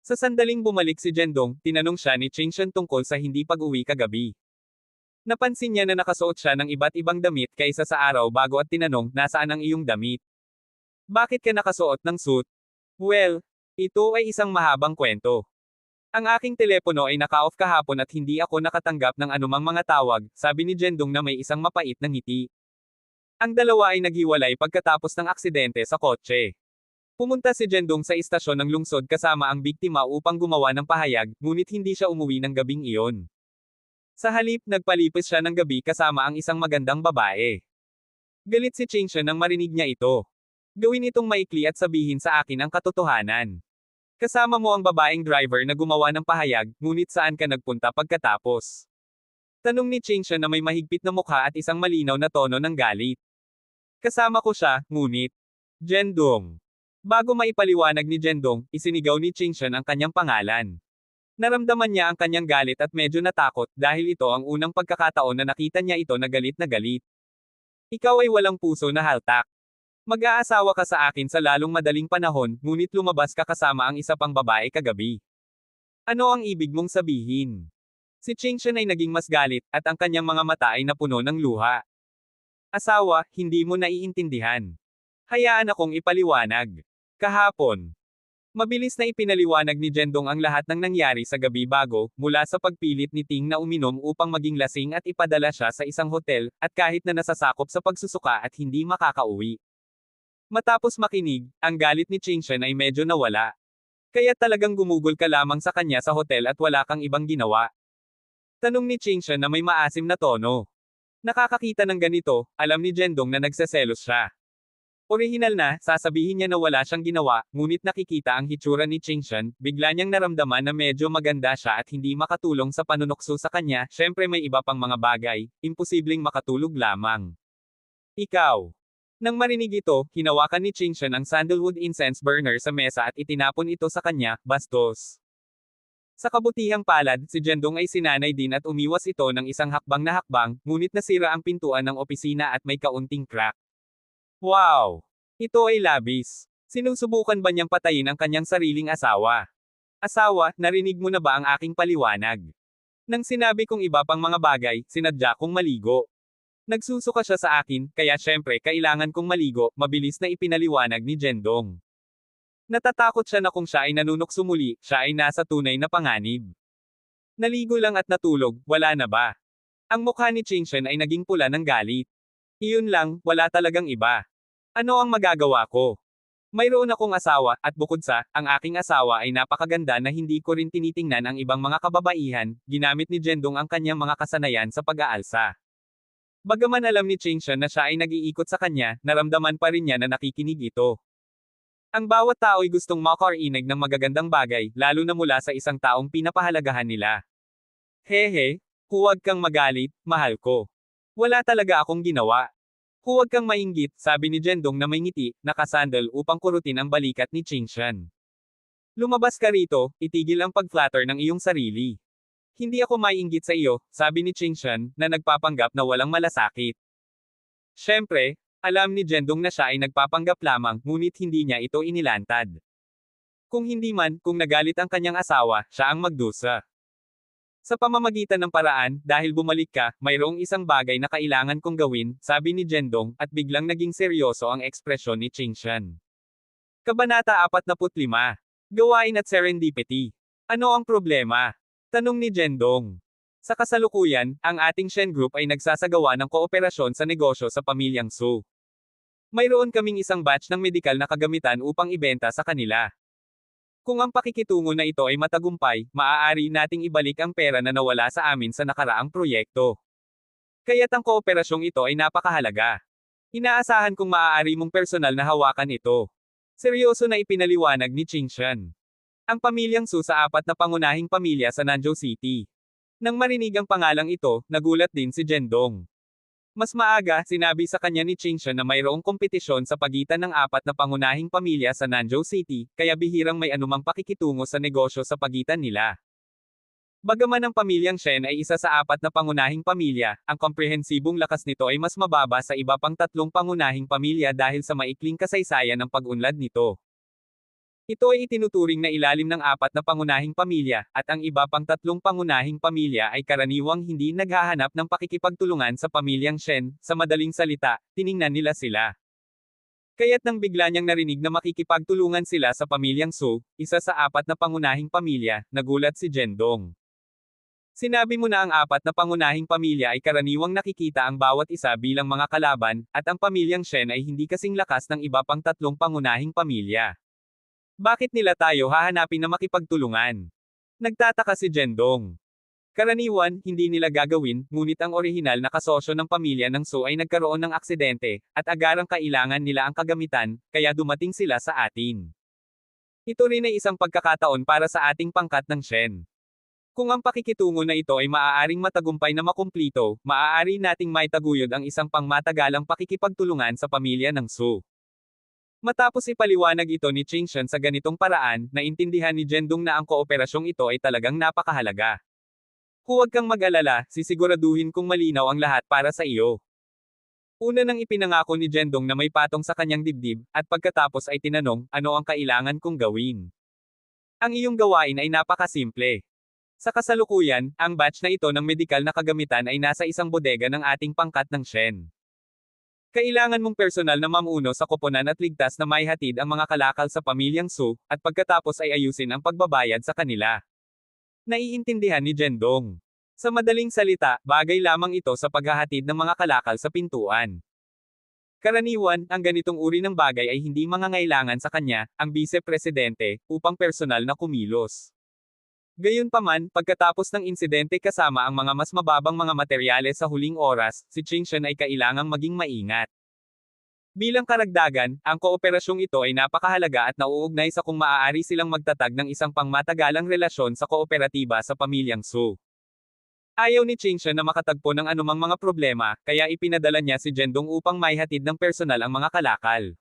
Sa sandaling bumalik si Jendong, tinanong siya ni Chingshan tungkol sa hindi pag-uwi kagabi. Napansin niya na nakasuot siya ng iba't ibang damit kaysa sa araw bago at tinanong, nasaan ang iyong damit? Bakit ka nakasuot ng suit? Well, ito ay isang mahabang kwento. Ang aking telepono ay naka-off kahapon at hindi ako nakatanggap ng anumang mga tawag, sabi ni Jendong na may isang mapait na ngiti. Ang dalawa ay naghiwalay pagkatapos ng aksidente sa kotse. Pumunta si Jendong sa istasyon ng lungsod kasama ang biktima upang gumawa ng pahayag, ngunit hindi siya umuwi ng gabing iyon. Sa halip, nagpalipis siya ng gabi kasama ang isang magandang babae. Galit si Chingshan nang marinig niya ito. Gawin itong maikli at sabihin sa akin ang katotohanan. Kasama mo ang babaeng driver na gumawa ng pahayag, ngunit saan ka nagpunta pagkatapos? Tanong ni Chingshan na may mahigpit na mukha at isang malinaw na tono ng galit. Kasama ko siya, ngunit. Jendong. Bago maipaliwanag ni Jendong, isinigaw ni Chingshan ang kanyang pangalan. Naramdaman niya ang kanyang galit at medyo natakot dahil ito ang unang pagkakataon na nakita niya ito na galit na galit. Ikaw ay walang puso na haltak. Mag-aasawa ka sa akin sa lalong madaling panahon, ngunit lumabas ka kasama ang isa pang babae kagabi. Ano ang ibig mong sabihin? Si Chingshan ay naging mas galit, at ang kanyang mga mata ay napuno ng luha. Asawa, hindi mo naiintindihan. Hayaan akong ipaliwanag. Kahapon. Mabilis na ipinaliwanag ni Jendong ang lahat ng nangyari sa gabi bago, mula sa pagpilit ni Ting na uminom upang maging lasing at ipadala siya sa isang hotel, at kahit na nasasakop sa pagsusuka at hindi makakauwi. Matapos makinig, ang galit ni Chingshan ay medyo nawala. Kaya talagang gumugol ka lamang sa kanya sa hotel at wala kang ibang ginawa. Tanong ni Chingshan na may maasim na tono. Nakakakita ng ganito, alam ni Jendong na nagseselos siya. Orihinal na, sasabihin niya na wala siyang ginawa, ngunit nakikita ang hitsura ni Chingshan, bigla niyang naramdaman na medyo maganda siya at hindi makatulong sa panunokso sa kanya, syempre may iba pang mga bagay, imposibleng makatulog lamang. Ikaw. Nang marinig ito, hinawakan ni Chingshan ang sandalwood incense burner sa mesa at itinapon ito sa kanya, bastos. Sa kabutihang palad, si Jendong ay sinanay din at umiwas ito ng isang hakbang na hakbang, ngunit nasira ang pintuan ng opisina at may kaunting crack. Wow! Ito ay labis. Sinusubukan ba niyang patayin ang kanyang sariling asawa? Asawa, narinig mo na ba ang aking paliwanag? Nang sinabi kong iba pang mga bagay, sinadya kong maligo. Nagsusuka siya sa akin, kaya syempre kailangan kong maligo, mabilis na ipinaliwanag ni Jendong. Natatakot siya na kung siya ay nanunokso muli, siya ay nasa tunay na panganib. Naligo lang at natulog, wala na ba? Ang mukha ni Chingshan ay naging pula ng galit. Iyon lang, wala talagang iba. Ano ang magagawa ko? Mayroon akong asawa, at bukod sa, ang aking asawa ay napakaganda na hindi ko rin tinitingnan ang ibang mga kababaihan, ginamit ni Jendong ang kanyang mga kasanayan sa pag-aalsa. Bagaman alam ni Chingshan na siya ay nag-iikot sa kanya, naramdaman pa rin niya na nakikinig ito. Ang bawat tao ay gustong makarinig ng magagandang bagay, lalo na mula sa isang taong pinapahalagahan nila. Hehe, huwag kang magalit, mahal ko. Wala talaga akong ginawa. Huwag kang mainggit, sabi ni Jendong na may ngiti, nakasandal upang kurutin ang balikat ni Chingshan. Lumabas ka rito, itigil ang pag-flatter ng iyong sarili. Hindi ako maiinggit sa iyo, sabi ni Chingshan, na nagpapanggap na walang malasakit. Siyempre, alam ni Jendong na siya ay nagpapanggap lamang, ngunit hindi niya ito inilantad. Kung hindi man, kung nagalit ang kanyang asawa, siya ang magdusa. Sa pamamagitan ng paraan, dahil bumalik ka, mayroong isang bagay na kailangan kong gawin, sabi ni Jendong, at biglang naging seryoso ang ekspresyon ni Chingshan. Kabanata 45. Gawain at serendipity. Ano ang problema? Tanong ni Jendong. Sa kasalukuyan, ang ating Shen Group ay nagsasagawa ng kooperasyon sa negosyo sa pamilyang Su. Mayroon kaming isang batch ng medikal na kagamitan upang ibenta sa kanila. Kung ang pakikitungo na ito ay matagumpay, maaari nating ibalik ang pera na nawala sa amin sa nakaraang proyekto. Kaya't ang kooperasyong ito ay napakahalaga. Inaasahan kong maaari mong personal na hawakan ito. Seryoso na ipinaliwanag ni Chingshan. Ang pamilyang Su sa apat na pangunahing pamilya sa Nanzhou City. Nang marinig ang pangalang ito, nagulat din si Jendong. Mas maaga, sinabi sa kanya ni Chingshan na mayroong kompetisyon sa pagitan ng apat na pangunahing pamilya sa Nanzhou City, kaya bihirang may anumang pakikitungo sa negosyo sa pagitan nila. Bagaman ang pamilyang Shen ay isa sa apat na pangunahing pamilya, ang komprehensibong lakas nito ay mas mababa sa iba pang tatlong pangunahing pamilya dahil sa maikling kasaysayan ng pag-unlad nito. Ito ay itinuturing na ilalim ng apat na pangunahing pamilya, at ang iba pang tatlong pangunahing pamilya ay karaniwang hindi naghahanap ng pakikipagtulungan sa pamilyang Shen, sa madaling salita, tiningnan nila sila. Kaya't nang bigla niyang narinig na makikipagtulungan sila sa pamilyang Su, isa sa apat na pangunahing pamilya, nagulat si Jendong. Sinabi mo na ang apat na pangunahing pamilya ay karaniwang nakikita ang bawat isa bilang mga kalaban, at ang pamilyang Shen ay hindi kasing lakas ng iba pang tatlong pangunahing pamilya. Bakit nila tayo hahanapin na makipagtulungan? Nagtataka si Jendong. Karaniwan, hindi nila gagawin, ngunit ang orihinal na kasosyo ng pamilya ng Su ay nagkaroon ng aksidente, at agarang kailangan nila ang kagamitan, kaya dumating sila sa atin. Ito rin ay isang pagkakataon para sa ating pangkat ng Shen. Kung ang pakikitungo na ito ay maaaring matagumpay na makumplito, maaari nating maitaguyod ang isang pangmatagalang pakikipagtulungan sa pamilya ng Su. Matapos ipaliwanag ito ni Chingshan sa ganitong paraan, naintindihan ni Jendong na ang kooperasyong ito ay talagang napakahalaga. Huwag kang mag-alala, sisiguraduhin kong malinaw ang lahat para sa iyo. Una nang ipinangako ni Jendong na may patong sa kanyang dibdib, at pagkatapos ay tinanong, ano ang kailangan kong gawin? Ang iyong gawain ay napakasimple. Sa kasalukuyan, ang batch na ito ng medikal na kagamitan ay nasa isang bodega ng ating pangkat ng Shen. Kailangan mong personal na mamuno sa koponan at ligtas na maihatid ang mga kalakal sa pamilyang Su, at pagkatapos ay ayusin ang pagbabayad sa kanila. Naiintindihan ni Jendong. Sa madaling salita, bagay lamang ito sa paghahatid ng mga kalakal sa pintuan. Karaniwan, ang ganitong uri ng bagay ay hindi mangangailangan sa kanya, ang vice-presidente, upang personal na kumilos. Gayunpaman, pagkatapos ng insidente kasama ang mga mas mababang mga materyales sa huling oras, si Chingshan ay kailangang maging maingat. Bilang karagdagan, ang kooperasyong ito ay napakahalaga at nauugnay sa kung maaari silang magtatag ng isang pangmatagalang relasyon sa kooperatiba sa pamilyang Su. Ayaw ni Chingshan na makatagpo ng anumang mga problema, kaya ipinadala niya si Jendong upang maihatid ng personal ang mga kalakal.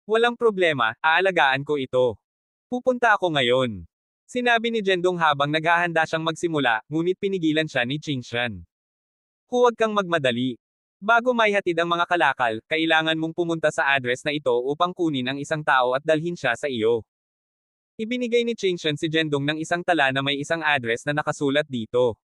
Walang problema, aalagaan ko ito. Pupunta ako ngayon. Sinabi ni Jendong habang naghahanda siyang magsimula, ngunit pinigilan siya ni Chingshan. Huwag kang magmadali. Bago maihatid ang mga kalakal, kailangan mong pumunta sa address na ito upang kunin ang isang tao at dalhin siya sa iyo. Ibinigay ni Chingshan si Jendong ng isang tala na may isang address na nakasulat dito.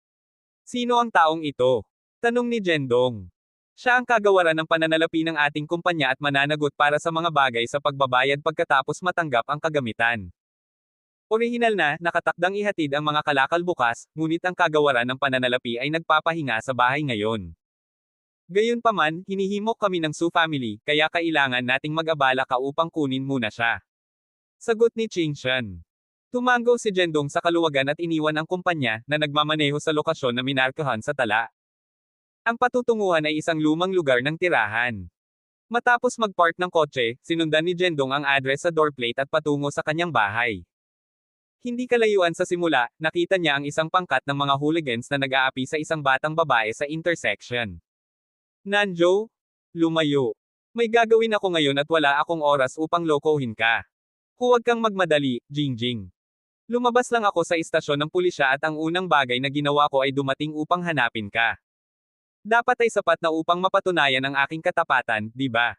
Sino ang taong ito? Tanong ni Jendong. Siya ang kagawaran ng pananalapi ng ating kumpanya at mananagot para sa mga bagay sa pagbabayad pagkatapos matanggap ang kagamitan. Orihinal na, nakatakdang ihatid ang mga kalakal bukas, ngunit ang kagawaran ng pananalapi ay nagpapahinga sa bahay ngayon. Gayunpaman, hinihimok kami ng Su family, kaya kailangan nating mag-abala ka upang kunin muna siya. Sagot ni Chingshan. Tumango si Jendong sa kaluwagan at iniwan ang kumpanya, na nagmamaneho sa lokasyon na minarkahan sa tala. Ang patutunguhan ay isang lumang lugar ng tirahan. Matapos mag-park ng kotse, sinundan ni Jendong ang address sa doorplate at patungo sa kanyang bahay. Hindi kalayuan sa simula, nakita niya ang isang pangkat ng mga hooligans na nag-aapi sa isang batang babae sa intersection. Nanjo? Lumayo. May gagawin ako ngayon at wala akong oras upang lokohin ka. Huwag kang magmadali, Jingjing. Lumabas lang ako sa istasyon ng pulisya at ang unang bagay na ginawa ko ay dumating upang hanapin ka. Dapat ay sapat na upang mapatunayan ang aking katapatan, di ba?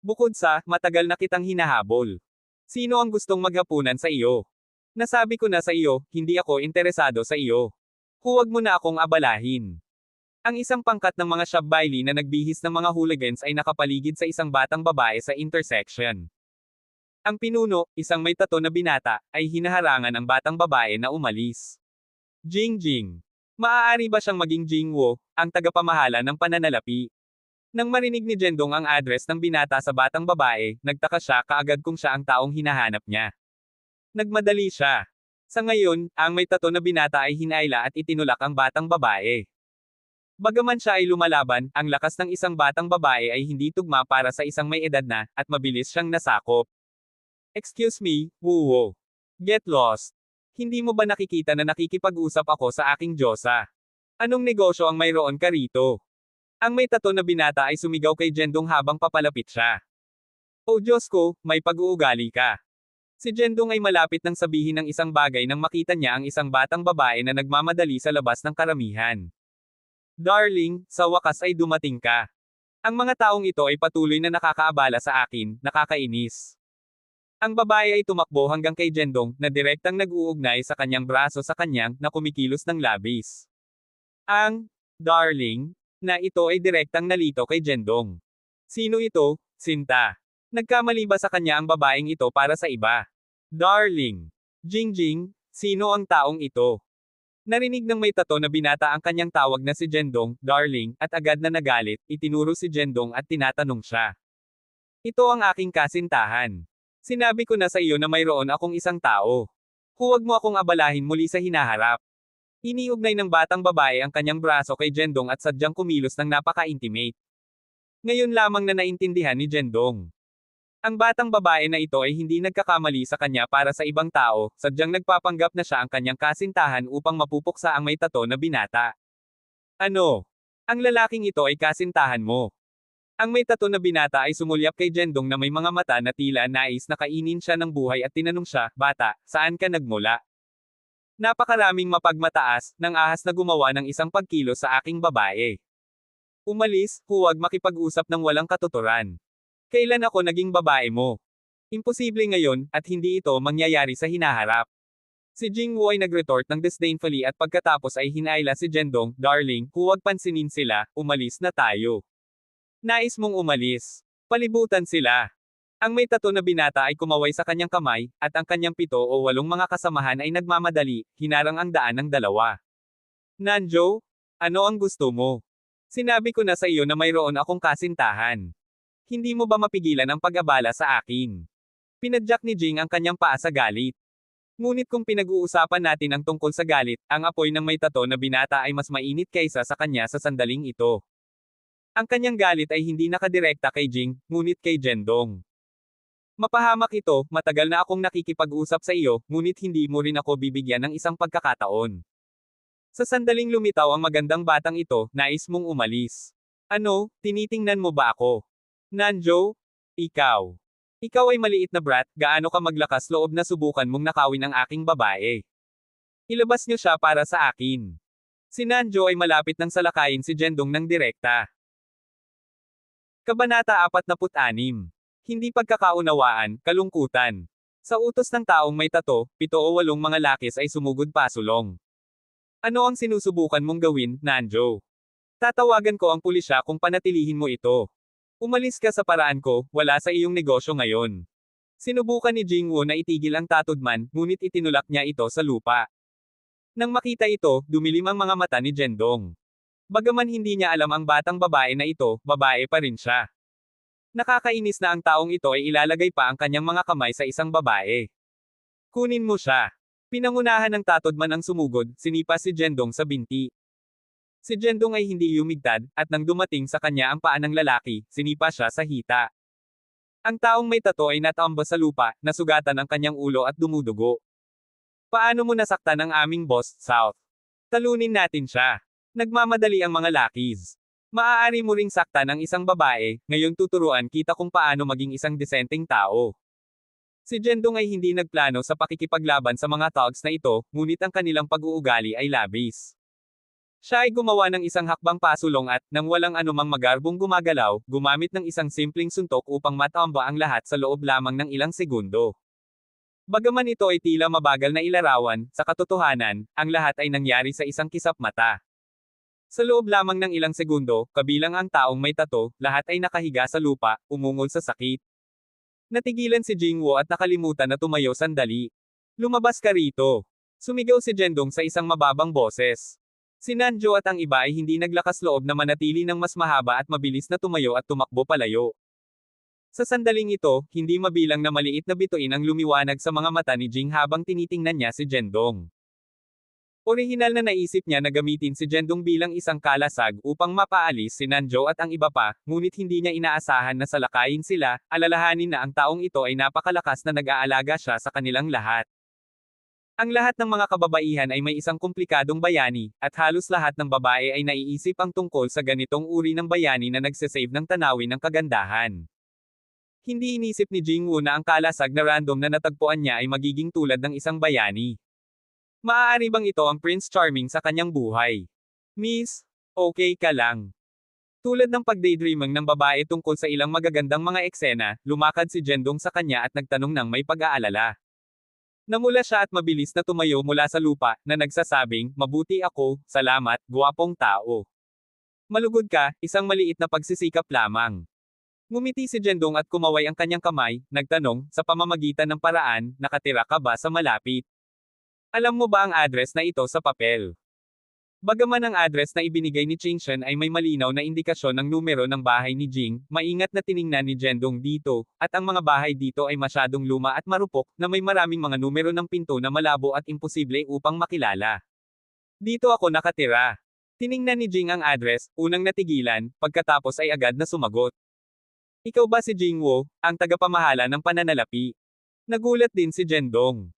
Bukod sa, matagal na kitang hinahabol. Sino ang gustong maghapunan sa iyo? Nasabi ko na sa iyo, hindi ako interesado sa iyo. Huwag mo na akong abalahin. Ang isang pangkat ng mga shabbaili na nagbihis ng mga hooligans ay nakapaligid sa isang batang babae sa intersection. Ang pinuno, isang may tato na binata, ay hinaharangan ang batang babae na umalis. Jingjing. Maaari ba siyang maging Jingwo, ang tagapamahala ng pananalapi? Nang marinig ni Jendong ang address ng binata sa batang babae, nagtaka siya kaagad kung siya ang taong hinahanap niya. Nagmadali siya. Sa ngayon, ang may tato na binata ay hinayla at itinulak ang batang babae. Bagaman siya ay lumalaban, ang lakas ng isang batang babae ay hindi tugma para sa isang may edad na, at mabilis siyang nasakop. Excuse me, Wuwo. Get lost. Hindi mo ba nakikita na nakikipag-usap ako sa aking Diyosa? Anong negosyo ang mayroon ka rito? Ang may tato na binata ay sumigaw kay Jendong habang papalapit siya. Oh Diyos ko, may pag-uugali ka. Si Jendong ay malapit nang sabihin ng isang bagay nang makita niya ang isang batang babae na nagmamadali sa labas ng karamihan. Darling, sa wakas ay dumating ka. Ang mga taong ito ay patuloy na nakakaabala sa akin, nakakainis. Ang babae ay tumakbo hanggang kay Jendong, na direktang nag-uugnay sa kanyang braso sa kanyang, na kumikilos ng labis. Ang darling na ito ay direktang nalito kay Jendong. Sino ito? Sinta. Nagkamali ba sa kanya ang babaeng ito para sa iba? Darling. Jingjing, sino ang taong ito? Narinig ng may tato na binata ang kanyang tawag na si Jendong, darling, at agad na nagalit, itinuro si Jendong at tinatanong siya. Ito ang aking kasintahan. Sinabi ko na sa iyo na mayroon akong isang tao. Huwag mo akong abalahin muli sa hinaharap. Iniugnay ng batang babae ang kanyang braso kay Jendong at sadyang kumilos ng napaka-intimate. Ngayon lamang na naintindihan ni Jendong. Ang batang babae na ito ay hindi nagkakamali sa kanya para sa ibang tao, sadyang nagpapanggap na siya ang kanyang kasintahan upang mapupuksa ang may tato na binata. Ano? Ang lalaking ito ay kasintahan mo. Ang may tato na binata ay sumulyap kay Jendong na may mga mata na tila nais na kainin siya ng buhay at tinanong siya, bata, saan ka nagmula? Napakaraming mapagmataas, ng ahas na gumawa ng isang pagkilos sa aking babae. Umalis, huwag makipag-usap ng walang katuturan. Kailan ako naging babae mo? Imposible ngayon, at hindi ito mangyayari sa hinaharap. Si Jingwo ay nag-retort ng disdainfully at pagkatapos ay hinayla si Jendong, darling, huwag pansinin sila, umalis na tayo. Nais mong umalis. Palibutan sila. Ang may tato na binata ay kumaway sa kanyang kamay, at ang kanyang 7 o 8 mga kasamahan ay nagmamadali, hinarang ang daan ng dalawa. Nanjo? Ano ang gusto mo? Sinabi ko na sa iyo na mayroon akong kasintahan. Hindi mo ba mapigilan ang pag-abala sa akin? Pinadyak ni Jing ang kanyang paa sa galit. Ngunit kung pinag-uusapan natin ang tungkol sa galit, ang apoy ng may tato na binata ay mas mainit kaysa sa kanya sa sandaling ito. Ang kanyang galit ay hindi nakadirekta kay Jing, ngunit kay Jendong. Mapahamak ito, matagal na akong nakikipag-usap sa iyo, ngunit hindi mo rin ako bibigyan ng isang pagkakataon. Sa sandaling lumitaw ang magandang batang ito, nais mong umalis. Ano, tinitingnan mo ba ako? Nanjo? Ikaw. Ikaw ay maliit na brat, gaano ka maglakas loob na subukan mong nakawin ang aking babae. Ilabas niyo siya para sa akin. Si Nanjo ay malapit nang salakayin si Jendong ng direkta. Kabanata 46. Hindi pagkakaunawaan, kalungkutan. Sa utos ng taong may tato, 7 o 8 mga lakis ay sumugod pasulong. Ano ang sinusubukan mong gawin, Nanjo? Tatawagan ko ang pulisya kung panatilihin mo ito. Umalis ka sa paraan ko, wala sa iyong negosyo ngayon. Sinubukan ni Jingwoo na itigil ang tatudman, ngunit itinulak niya ito sa lupa. Nang makita ito, dumilim ang mga mata ni Jendong. Bagaman hindi niya alam ang batang babae na ito, babae pa rin siya. Nakakainis na ang taong ito ay ilalagay pa ang kanyang mga kamay sa isang babae. Kunin mo siya. Pinangunahan ng tatodman ang sumugod, sinipa si Jendong sa binti. Si Jendong ay hindi yumigtad, at nang dumating sa kanya ang paa ng lalaki, sinipa siya sa hita. Ang taong may tato ay natamba sa lupa, nasugatan ang kanyang ulo at dumudugo. Paano mo nasaktan ang aming boss, South? Talunin natin siya. Nagmamadali ang mga lakis. Maaari mo ring saktan ang isang babae, ngayon tuturuan kita kung paano maging isang disenteng tao. Si Jendong ay hindi nagplano sa pakikipaglaban sa mga thugs na ito, ngunit ang kanilang pag-uugali ay labis. Siya ay gumawa ng isang hakbang pasulong at, nang walang anumang magarbong gumagalaw, gumamit ng isang simpleng suntok upang matamba ang lahat sa loob lamang ng ilang segundo. Bagaman ito ay tila mabagal na ilarawan, sa katotohanan, ang lahat ay nangyari sa isang kisap mata. Sa loob lamang ng ilang segundo, kabilang ang taong may tato, lahat ay nakahiga sa lupa, umungol sa sakit. Natigilan si Jingwoo at nakalimutan na tumayo sandali. Lumabas ka rito. Sumigaw si Jendong sa isang mababang boses. Si Nanjo at ang iba ay hindi naglakas loob na manatili ng mas mahaba at mabilis na tumayo at tumakbo palayo. Sa sandaling ito, hindi mabilang na maliit na bituin ang lumiwanag sa mga mata ni Jing habang tinitingnan niya si Jendong. Orihinal na naisip niya na gamitin si Jendong bilang isang kalasag upang mapaalis si Nanjo at ang iba pa, ngunit hindi niya inaasahan na salakayin sila, alalahanin na ang taong ito ay napakalakas na nag-aalaga siya sa kanilang lahat. Ang lahat ng mga kababaihan ay may isang komplikadong bayani, at halos lahat ng babae ay naiisip ang tungkol sa ganitong uri ng bayani na nagsasave ng tanawin ng kagandahan. Hindi inisip ni Jingwoo na ang kalasag na random na natagpuan niya ay magiging tulad ng isang bayani. Maaari bang ito ang Prince Charming sa kanyang buhay? Miss, okay ka lang. Tulad ng pagdaydreaming ng babae tungkol sa ilang magagandang mga eksena, lumakad si Jendong sa kanya at nagtanong ng may pag-aalala. Namula siya at mabilis na tumayo mula sa lupa, na nagsasabing, mabuti ako, salamat, guwapong tao. Malugod ka, isang maliit na pagsisikap lamang. Ngumiti si Jendong at kumaway ang kanyang kamay, nagtanong, sa pamamagitan ng paraan, nakatira ka ba sa malapit? Alam mo ba ang address na ito sa papel? Bagaman ang address na ibinigay ni Chingshen ay may malinaw na indikasyon ng numero ng bahay ni Jing, maingat na tiningnan ni Jendong dito, at ang mga bahay dito ay masyadong luma at marupok, na may maraming mga numero ng pinto na malabo at imposible upang makilala. Dito ako nakatira. Tiningnan ni Jing ang address, unang natigilan, pagkatapos ay agad na sumagot. Ikaw ba si Jingwoo, ang tagapamahala ng pananalapi? Nagulat din si Jendong.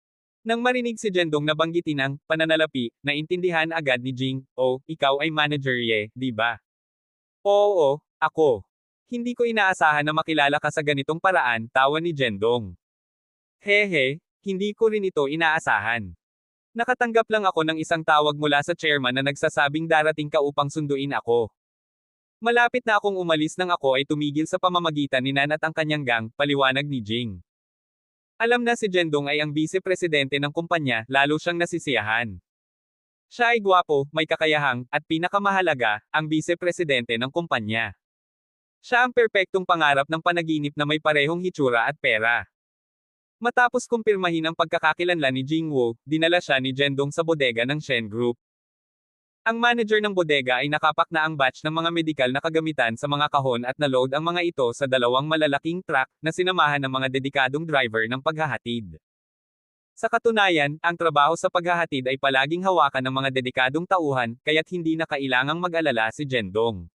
Nang marinig si Jendong na banggitin ang pananalapi, naintindihan agad ni Jing, oh, ikaw ay manager di ba? Oo, ako. Hindi ko inaasahan na makilala ka sa ganitong paraan, tawa ni Jendong. Hehe, hindi ko rin ito inaasahan. Nakatanggap lang ako ng isang tawag mula sa chairman na nagsasabing darating ka upang sunduin ako. Malapit na akong umalis nang ako ay tumigil sa pamamagitan ni Nan at ang kanyang gang, paliwanag ni Jing. Alam na si Jendong ay ang vice-presidente ng kumpanya, lalo siyang nasisiyahan. Siya ay gwapo, may kakayahang, at pinakamahalaga, ang vice-presidente ng kumpanya. Siya ang perpektong pangarap ng panaginip na may parehong hitsura at pera. Matapos kumpirmahin ang pagkakakilanlan ni Jingwoo, dinala siya ni Jendong sa bodega ng Shen Group. Ang manager ng bodega ay nakapak na ang batch ng mga medikal na kagamitan sa mga kahon at naload ang mga ito sa 2 malalaking truck na sinamahan ng mga dedikadong driver ng paghahatid. Sa katunayan, ang trabaho sa paghahatid ay palaging hawakan ng mga dedikadong tauhan, kaya't hindi na kailangang mag-alala si Jendong.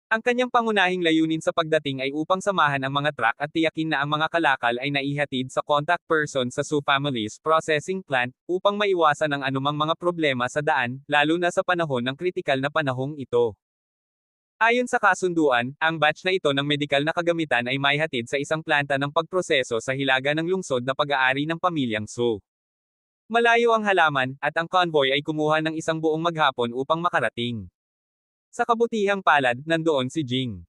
Ang kanyang pangunahing layunin sa pagdating ay upang samahan ang mga truck at tiyakin na ang mga kalakal ay naihatid sa contact person sa Su Family's processing plant, upang maiwasan ang anumang mga problema sa daan, lalo na sa panahon ng kritikal na panahong ito. Ayon sa kasunduan, ang batch na ito ng medikal na kagamitan ay maihatid sa isang planta ng pagproseso sa hilaga ng lungsod na pag-aari ng pamilyang Su. Malayo ang halaman, at ang convoy ay kumuha ng isang buong maghapon upang makarating. Sa kabutihang palad, nandoon si Jing.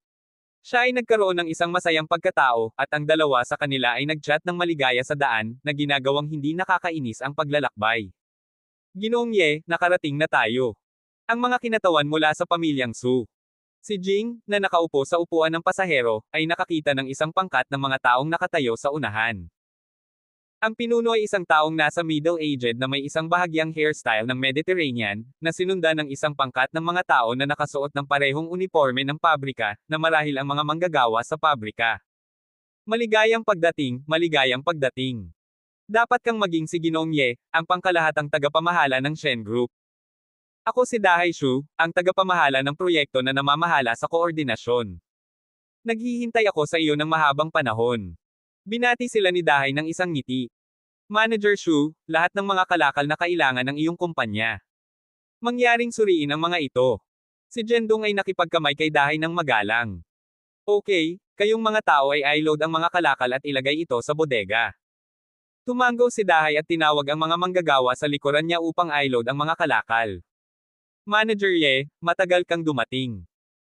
Siya ay nagkaroon ng isang masayang pagkatao, at ang dalawa sa kanila ay nag-chat ng maligaya sa daan, na ginagawang hindi nakakainis ang paglalakbay. Ginoong Ye, nakarating na tayo. Ang mga kinatawan mula sa pamilyang Su. Si Jing, na nakaupo sa upuan ng pasahero, ay nakakita ng isang pangkat ng mga taong nakatayo sa unahan. Ang pinuno ay isang taong nasa middle-aged na may isang bahagyang hairstyle ng Mediterranean, na sinundan ng isang pangkat ng mga tao na nakasuot ng parehong uniforme ng pabrika, na marahil ang mga manggagawa sa pabrika. Maligayang pagdating, maligayang pagdating. Dapat kang maging si Ginoong Ye, ang pangkalahatang tagapamahala ng Shen Group. Ako si Dahai Shu, ang tagapamahala ng proyekto na namamahala sa koordinasyon. Naghihintay ako sa iyo ng mahabang panahon. Binati sila ni Dahai ng isang ngiti. Manager Shu, lahat ng mga kalakal na kailangan ng iyong kumpanya. Mangyaring suriin ang mga ito. Si Jendong ay nakipagkamay kay Dahai ng magalang. Okay, kayong mga tao ay i-load ang mga kalakal at ilagay ito sa bodega. Tumango si Dahai at tinawag ang mga manggagawa sa likuran niya upang i-load ang mga kalakal. Manager Ye, matagal kang dumating.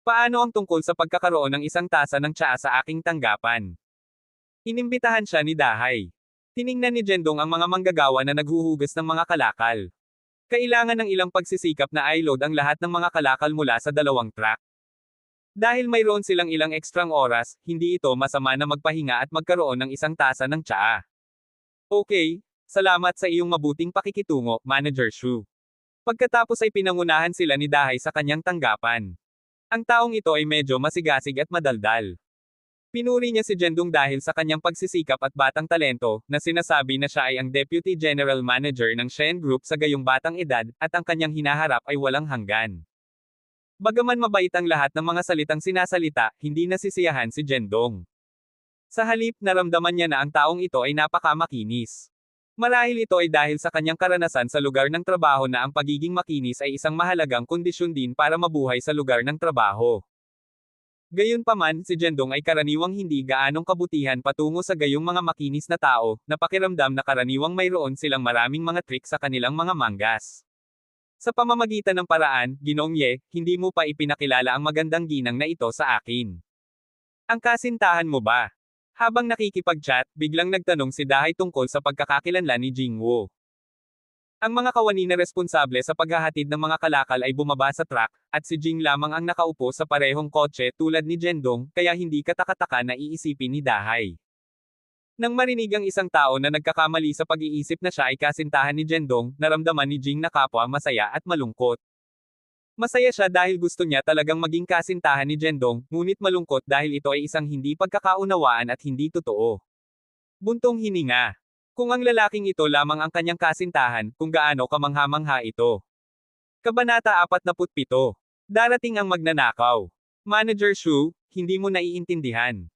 Paano ang tungkol sa pagkakaroon ng isang tasa ng tsaa sa aking tanggapan? Inimbitahan siya ni Dahai. Tiningnan ni Jendong ang mga manggagawa na naghuhugas ng mga kalakal. Kailangan ng ilang pagsisikap na i-load ang lahat ng mga kalakal mula sa dalawang truck. Dahil mayroon silang ilang ekstrang oras, hindi ito masama na magpahinga at magkaroon ng isang tasa ng tsaa. Okay, salamat sa iyong mabuting pakikitungo, Manager Shu. Pagkatapos ay pinangunahan sila ni Dahai sa kanyang tanggapan. Ang taong ito ay medyo masigasig at madaldal. Pinuri niya si Jendong dahil sa kanyang pagsisikap at batang talento, na sinasabi na siya ay ang Deputy General Manager ng Shen Group sa gayong batang edad, at ang kanyang hinaharap ay walang hanggan. Bagaman mabait ang lahat ng mga salitang sinasalita, hindi nasisiyahan si Jendong. Sa halip, naramdaman niya na ang taong ito ay napakamakinis. Marahil ito ay dahil sa kanyang karanasan sa lugar ng trabaho na ang pagiging makinis ay isang mahalagang kondisyon din para mabuhay sa lugar ng trabaho. Gayunpaman, si Jendong ay karaniwang hindi gaanong kabutihan patungo sa gayong mga makinis na tao, na pakiramdam na karaniwang mayroon silang maraming mga trick sa kanilang mga manggas. Sa pamamagitan ng paraan, Ginoong Ye, hindi mo pa ipinakilala ang magandang ginang na ito sa akin. Ang kasintahan mo ba? Habang nakikipag-chat, biglang nagtanong si Dahai tungkol sa pagkakakilanlan ni Jingwoo. Ang mga kawani na responsable sa paghahatid ng mga kalakal ay bumaba sa truck, at si Jing lamang ang nakaupo sa parehong kotse tulad ni Jendong, kaya hindi katakataka na iisipin ni Dahai. Nang marinig ang isang tao na nagkakamali sa pag-iisip na siya ay kasintahan ni Jendong, naramdaman ni Jing na kapwa masaya at malungkot. Masaya siya dahil gusto niya talagang maging kasintahan ni Jendong, ngunit malungkot dahil ito ay isang hindi pagkakaunawaan at hindi totoo. Buntong hininga. Kung ang lalaking ito lamang ang kanyang kasintahan, kung gaano kamangha-mangha ito. Kabanata 47. Darating ang magnanakaw. Manager Shu, hindi mo naiintindihan.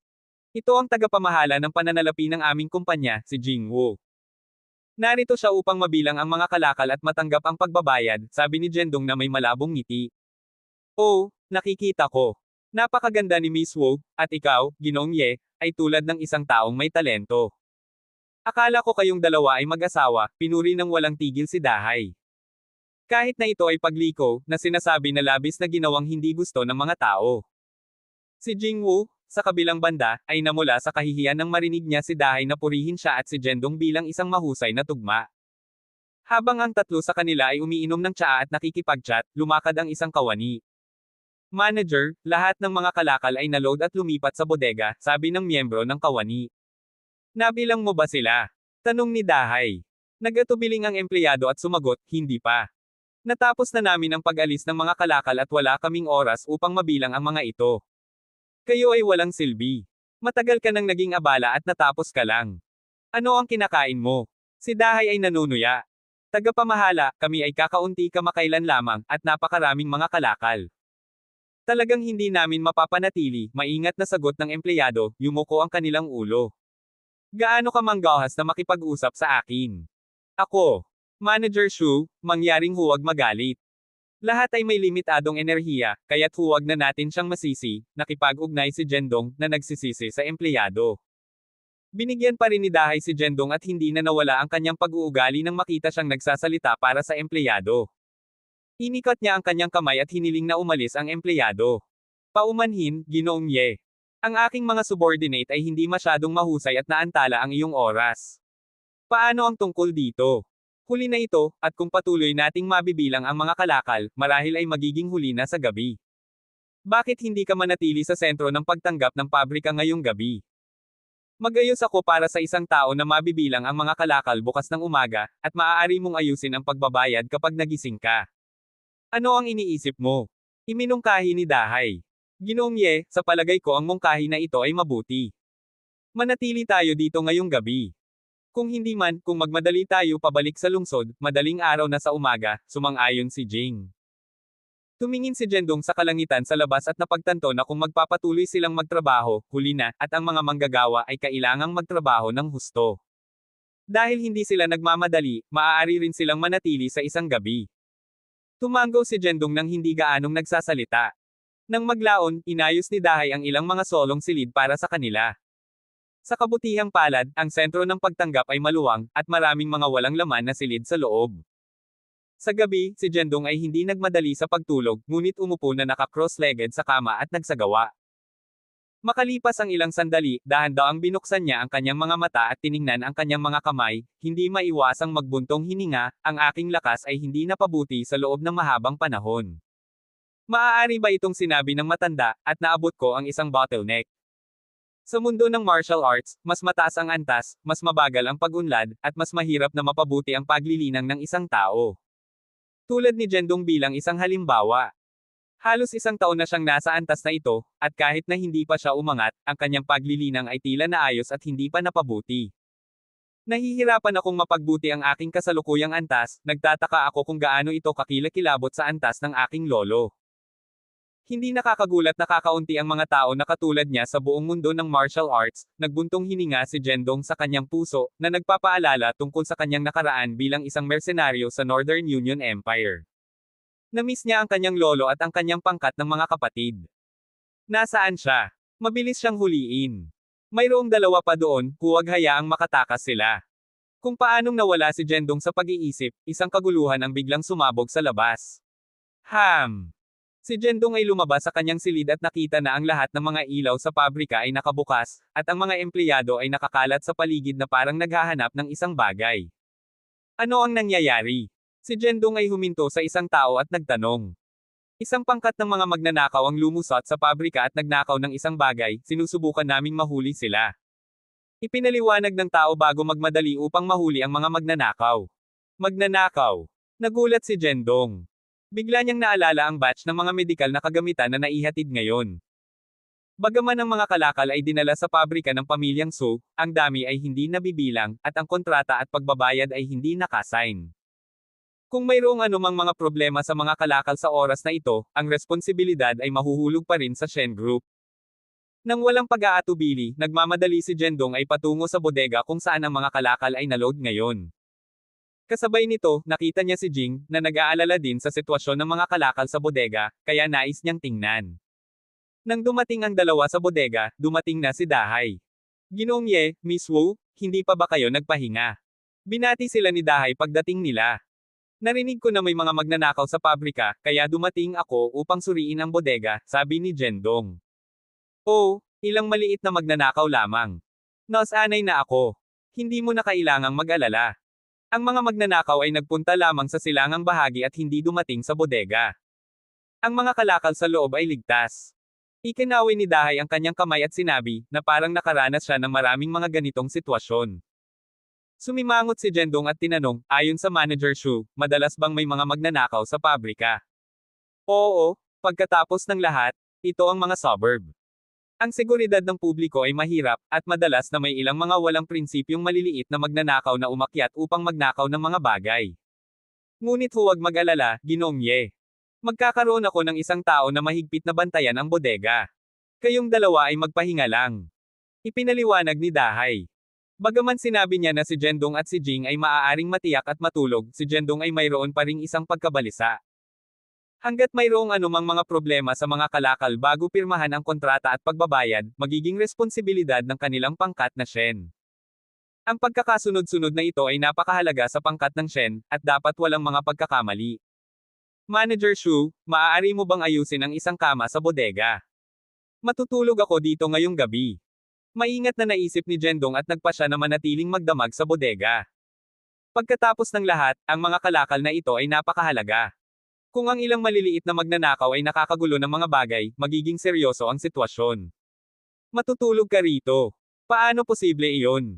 Ito ang tagapamahala ng pananalapi ng aming kumpanya, si Jingwoo. Narito siya upang mabilang ang mga kalakal at matanggap ang pagbabayad, sabi ni Jendong na may malabong ngiti. Oh, nakikita ko. Napakaganda ni Miss Wu, at ikaw, Ginoong Ye, ay tulad ng isang taong may talento. Akala ko kayong dalawa ay mag-asawa, pinuri ng walang tigil si Dahai. Kahit na ito ay pagliko, na sinasabi na labis na ginawang hindi gusto ng mga tao. Si Jingwoo, sa kabilang banda, ay namula sa kahihiyan nang marinig niya si Dahai na purihin siya at si Jendong bilang isang mahusay na tugma. Habang ang tatlo sa kanila ay umiinom ng tsaa at nakikipag-chat, lumakad ang isang kawani. Manager, lahat ng mga kalakal ay naload at lumipat sa bodega, sabi ng miyembro ng kawani. Nabilang mo ba sila? Tanong ni Dahai. Nagatubiling ang empleyado at sumagot, hindi pa. Natapos na namin ang pag-alis ng mga kalakal at wala kaming oras upang mabilang ang mga ito. Kayo ay walang silbi. Matagal ka nang naging abala at natapos ka lang. Ano ang kinakain mo? Si Dahai ay nanunuya. Tagapamahala, kami ay kakaunti kamakailan lamang, at napakaraming mga kalakal. Talagang hindi namin mapapanatili, maingat na sagot ng empleyado, yumuko ang kanilang ulo. Gaano ka manggahas na makipag-usap sa akin? Ako. Manager Shu, mangyaring huwag magalit. Lahat ay may limitadong enerhiya, kaya't huwag na natin siyang masisi, nakipag-ugnay si Jendong, na nagsisisi sa empleyado. Binigyan pa rin ni Dahay si Jendong at hindi na nawala ang kanyang pag-uugali nang makita siyang nagsasalita para sa empleyado. Inikat niya ang kanyang kamay at hiniling na umalis ang empleyado. Paumanhin, Ginoong Ye. Ang aking mga subordinate ay hindi masyadong mahusay at naantala ang iyong oras. Paano ang tungkol dito? Huli na ito, at kung patuloy nating mabibilang ang mga kalakal, marahil ay magiging huli na sa gabi. Bakit hindi ka manatili sa sentro ng pagtanggap ng pabrika ngayong gabi? Mag-ayos ako para sa isang tao na mabibilang ang mga kalakal bukas ng umaga, at maaari mong ayusin ang pagbabayad kapag nagising ka. Ano ang iniisip mo? Iminungkahi ni Dahay. Ginoong Ye, sa palagay ko ang mungkahi na ito ay mabuti. Manatili tayo dito ngayong gabi. Kung hindi man, kung magmadali tayo pabalik sa lungsod, madaling araw na sa umaga, sumang-ayon si Jing. Tumingin si Jendong sa kalangitan sa labas at napagtanto na kung magpapatuloy silang magtrabaho, huli na, at ang mga manggagawa ay kailangang magtrabaho ng husto. Dahil hindi sila nagmamadali, maaari rin silang manatili sa isang gabi. Tumango si Jendong nang hindi gaanong nagsasalita. Nang maglaon, inayos ni Dahay ang ilang mga solong silid para sa kanila. Sa kabutihang palad, ang sentro ng pagtanggap ay maluwang, at maraming mga walang laman na silid sa loob. Sa gabi, si Jendong ay hindi nagmadali sa pagtulog, ngunit umupo na naka-cross-legged sa kama at nagsagawa. Makalipas ang ilang sandali, dahan-dahang binuksan niya ang kanyang mga mata at tiningnan ang kanyang mga kamay, hindi maiwasang magbuntong hininga, ang aking lakas ay hindi napabuti sa loob ng mahabang panahon. Maaari ba itong sinabi ng matanda, at naabot ko ang isang bottleneck? Sa mundo ng martial arts, mas mataas ang antas, mas mabagal ang pag-unlad, at mas mahirap na mapabuti ang paglilinang ng isang tao. Tulad ni Jendong bilang isang halimbawa. Halos isang taon na siyang nasa antas na ito, at kahit na hindi pa siya umangat, ang kanyang paglilinang ay tila naayos at hindi pa napabuti. Nahihirapan akong mapagbuti ang aking kasalukuyang antas, nagtataka ako kung gaano ito kakilakilabot sa antas ng aking lolo. Hindi nakakagulat na kakaunti ang mga tao na katulad niya sa buong mundo ng martial arts, nagbuntong hininga si Jendong sa kanyang puso, na nagpapaalala tungkol sa kanyang nakaraan bilang isang mersenaryo sa Northern Union Empire. Namiss niya ang kanyang lolo at ang kanyang pangkat ng mga kapatid. Nasaan siya? Mabilis siyang huliin. Mayroong dalawa pa doon, huwag hayaang makatakas sila. Kung paanong nawala si Jendong sa pag-iisip, isang kaguluhan ang biglang sumabog sa labas. Si Jendong ay lumabas sa kanyang silid at nakita na ang lahat ng mga ilaw sa pabrika ay nakabukas, at ang mga empleyado ay nakakalat sa paligid na parang naghahanap ng isang bagay. Ano ang nangyayari? Si Jendong ay huminto sa isang tao at nagtanong. Isang pangkat ng mga magnanakaw ang lumusot sa pabrika at nagnakaw ng isang bagay, sinusubukan naming mahuli sila. Ipinaliwanag ng tao bago magmadali upang mahuli ang mga magnanakaw. Magnanakaw. Nagulat si Jendong. Bigla niyang naalala ang batch ng mga medikal na kagamitan na naihatid ngayon. Bagaman ang mga kalakal ay dinala sa pabrika ng pamilyang Su, ang dami ay hindi nabibilang, at ang kontrata at pagbabayad ay hindi nakasign. Kung mayroong anumang mga problema sa mga kalakal sa oras na ito, ang responsibilidad ay mahuhulog pa rin sa Shen Group. Nang walang pag-aatubili, nagmamadali si Jendong ay patungo sa bodega kung saan ang mga kalakal ay naload ngayon. Kasabay nito, nakita niya si Jing, na nag-aalala din sa sitwasyon ng mga kalakal sa bodega, kaya nais niyang tingnan. Nang dumating ang dalawa sa bodega, dumating na si Dahay. Ginoong Ye, Miss Wu, hindi pa ba kayo nagpahinga? Binati sila ni Dahay pagdating nila. Narinig ko na may mga magnanakaw sa pabrika, kaya dumating ako upang suriin ang bodega, sabi ni Jendong. Oh, ilang maliit na magnanakaw lamang. Nasanay na ako. Hindi mo na kailangang mag-alala. Ang mga magnanakaw ay nagpunta lamang sa silangang bahagi at hindi dumating sa bodega. Ang mga kalakal sa loob ay ligtas. Ikinawi ni Dahay ang kanyang kamay at sinabi, na parang nakaranas siya ng maraming mga ganitong sitwasyon. Sumimangot si Jendong at tinanong, ayon sa Manager Shu, madalas bang may mga magnanakaw sa pabrika? Oo, pagkatapos ng lahat, ito ang mga suburb. Ang seguridad ng publiko ay mahirap, at madalas na may ilang mga walang prinsipyong maliliit na magnanakaw na umakyat upang magnakaw ng mga bagay. Ngunit huwag mag-alala, Ginoong Ye. Magkakaroon ako ng isang tao na mahigpit na bantayan ang bodega. Kayong dalawa ay magpahinga lang. Ipinaliwanag ni Dahay. Bagaman sinabi niya na si Jendong at si Jing ay maaaring matiyak at matulog, si Jendong ay mayroon pa ring isang pagkabalisa. Hanggat mayroong anumang mga problema sa mga kalakal bago pirmahan ang kontrata at pagbabayad, magiging responsibilidad ng kanilang pangkat na Shen. Ang pagkakasunod-sunod na ito ay napakahalaga sa pangkat ng Shen, at dapat walang mga pagkakamali. Manager Shu, maaari mo bang ayusin ang isang kama sa bodega? Matutulog ako dito ngayong gabi. Maingat na naisip ni Jendong at nagpasya na manatiling magdamag sa bodega. Pagkatapos ng lahat, ang mga kalakal na ito ay napakahalaga. Kung ang ilang maliliit na magnanakaw ay nakakagulo ng mga bagay, magiging seryoso ang sitwasyon. Matutulog ka rito. Paano posible iyon?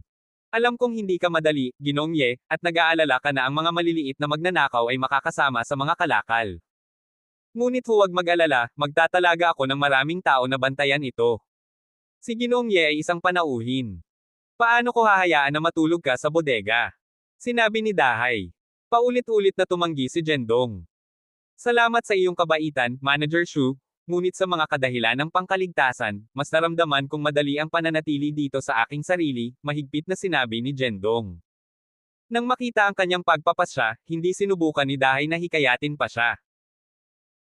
Alam kong hindi ka madali, Ginong Ye, at nag-aalala ka na ang mga maliliit na magnanakaw ay makakasama sa mga kalakal. Ngunit huwag mag-alala, magtatalaga ako ng maraming tao na bantayan ito. Si Ginong Ye ay isang panauhin. Paano ko hahayaan na matulog ka sa bodega? Sinabi ni Dahay. Paulit-ulit na tumanggi si Jendong. Salamat sa iyong kabaitan, Manager Shu, ngunit sa mga kadahilan ng pangkaligtasan, mas naramdaman kong madali ang pananatili dito sa aking sarili, mahigpit na sinabi ni Jendong. Nang makita ang kanyang pagpapasya, hindi sinubukan ni Dahay na hikayatin pa siya.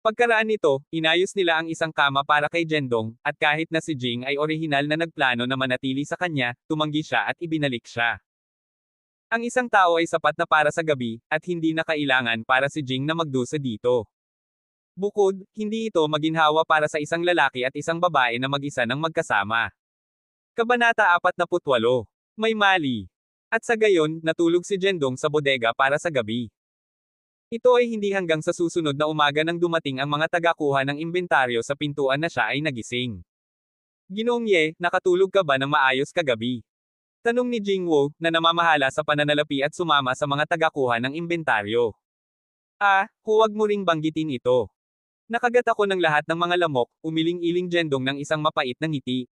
Pagkaraan nito, inayos nila ang isang kama para kay Jendong, at kahit na si Jing ay orihinal na nagplano na manatili sa kanya, tumanggi siya at ibinalik siya. Ang isang tao ay sapat na para sa gabi, at hindi na kailangan para si Jing na magdusa dito. Bukod, hindi ito maginhawa para sa isang lalaki at isang babae na mag-isa ng magkasama. Kabanata 48. May mali. At sa gayon, natulog si Jendong sa bodega para sa gabi. Ito ay hindi hanggang sa susunod na umaga nang dumating ang mga tagakuha ng inventaryo sa pintuan na siya ay nagising. Ginong Ye, nakatulog ka ba ng maayos kagabi? Tanong ni Jingwo, na namamahala sa pananalapi at sumama sa mga tagakuha ng inventaryo. Huwag mo ring banggitin ito. Nakagat ako ng lahat ng mga lamok, umiling-iling Jendong ng isang mapait na ngiti.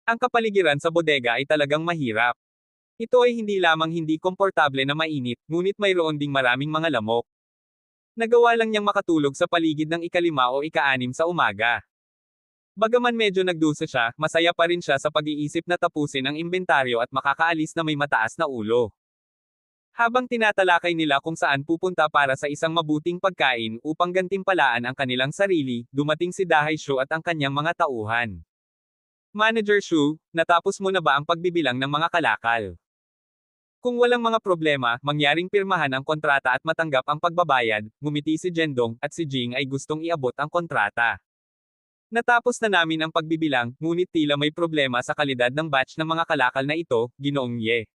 Ang kapaligiran sa bodega ay talagang mahirap. Ito ay hindi lamang hindi komportable na mainit, ngunit mayroon ding maraming mga lamok. Nagawa lang niyang makatulog sa paligid ng ika-5 o ika-6 sa umaga. Bagaman medyo nagdusa siya, masaya pa rin siya sa pag-iisip na tapusin ang inventaryo at makakaalis na may mataas na ulo. Habang tinatalakay nila kung saan pupunta para sa isang mabuting pagkain upang gantimpalaan ang kanilang sarili, dumating si Dahay Shu at ang kanyang mga tauhan. Manager Shu, natapos mo na ba ang pagbibilang ng mga kalakal? Kung walang mga problema, mangyaring pirmahan ang kontrata at matanggap ang pagbabayad, ngumiti si Jendong, at si Jing ay gustong iabot ang kontrata. Natapos na namin ang pagbibilang, ngunit tila may problema sa kalidad ng batch ng mga kalakal na ito, Ginoong Ye.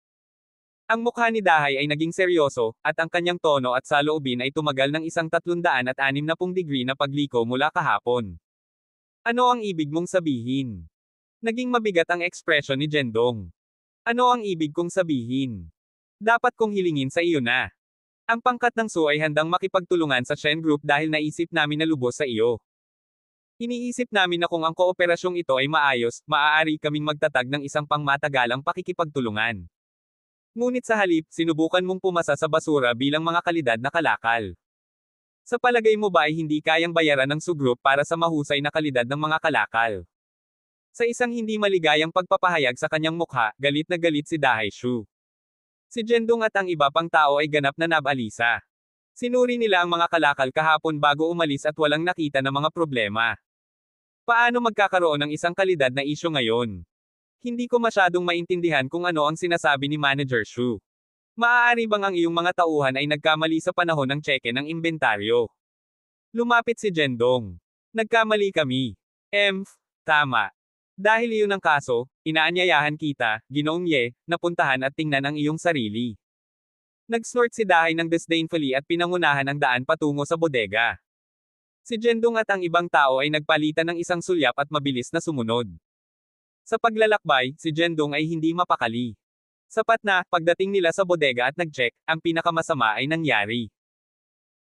Ang mukha ni Dahay ay naging seryoso, at ang kanyang tono at saloobin ay tumagal ng 360 degree na pagliko mula kahapon. Ano ang ibig mong sabihin? Naging mabigat ang ekspresyon ni Jendong. Ano ang ibig kong sabihin? Dapat kong hilingin sa iyo na. Ang pangkat ng Su ay handang makipagtulungan sa Shen Group dahil naisip namin na lubos sa iyo. Iniisip namin na kung ang kooperasyong ito ay maayos, maaari kaming magtatag ng isang pangmatagalang pakikipagtulungan. Ngunit sa halip, sinubukan mong pumasa sa basura bilang mga kalidad na kalakal. Sa palagay mo ba ay hindi kayang bayaran ng Su Group para sa mahusay na kalidad ng mga kalakal? Sa isang hindi maligayang pagpapahayag sa kanyang mukha, galit na galit si Dahay Shu. Si Jendong at ang iba pang tao ay ganap na nabalisa. Sinuri nila ang mga kalakal kahapon bago umalis at walang nakita na mga problema. Paano magkakaroon ng isang kalidad na isyu ngayon? Hindi ko masyadong maintindihan kung ano ang sinasabi ni Manager Shu. Maaari bang ang iyong mga tauhan ay nagkamali sa panahon ng tseke ng inventaryo? Lumapit si Jendong. Nagkamali kami. Tama. Dahil iyon ang kaso, inaanyayahan kita, Ginoong Ye, na puntahan at tingnan ang iyong sarili. Nag-snort si Dahay ng disdainfully at pinangunahan ang daan patungo sa bodega. Si Jendong at ang ibang tao ay nagpalitan ng isang sulyap at mabilis na sumunod. Sa paglalakbay, si Jendong ay hindi mapakali. Sapat na, pagdating nila sa bodega at nag-check, ang pinakamasama ay nangyari.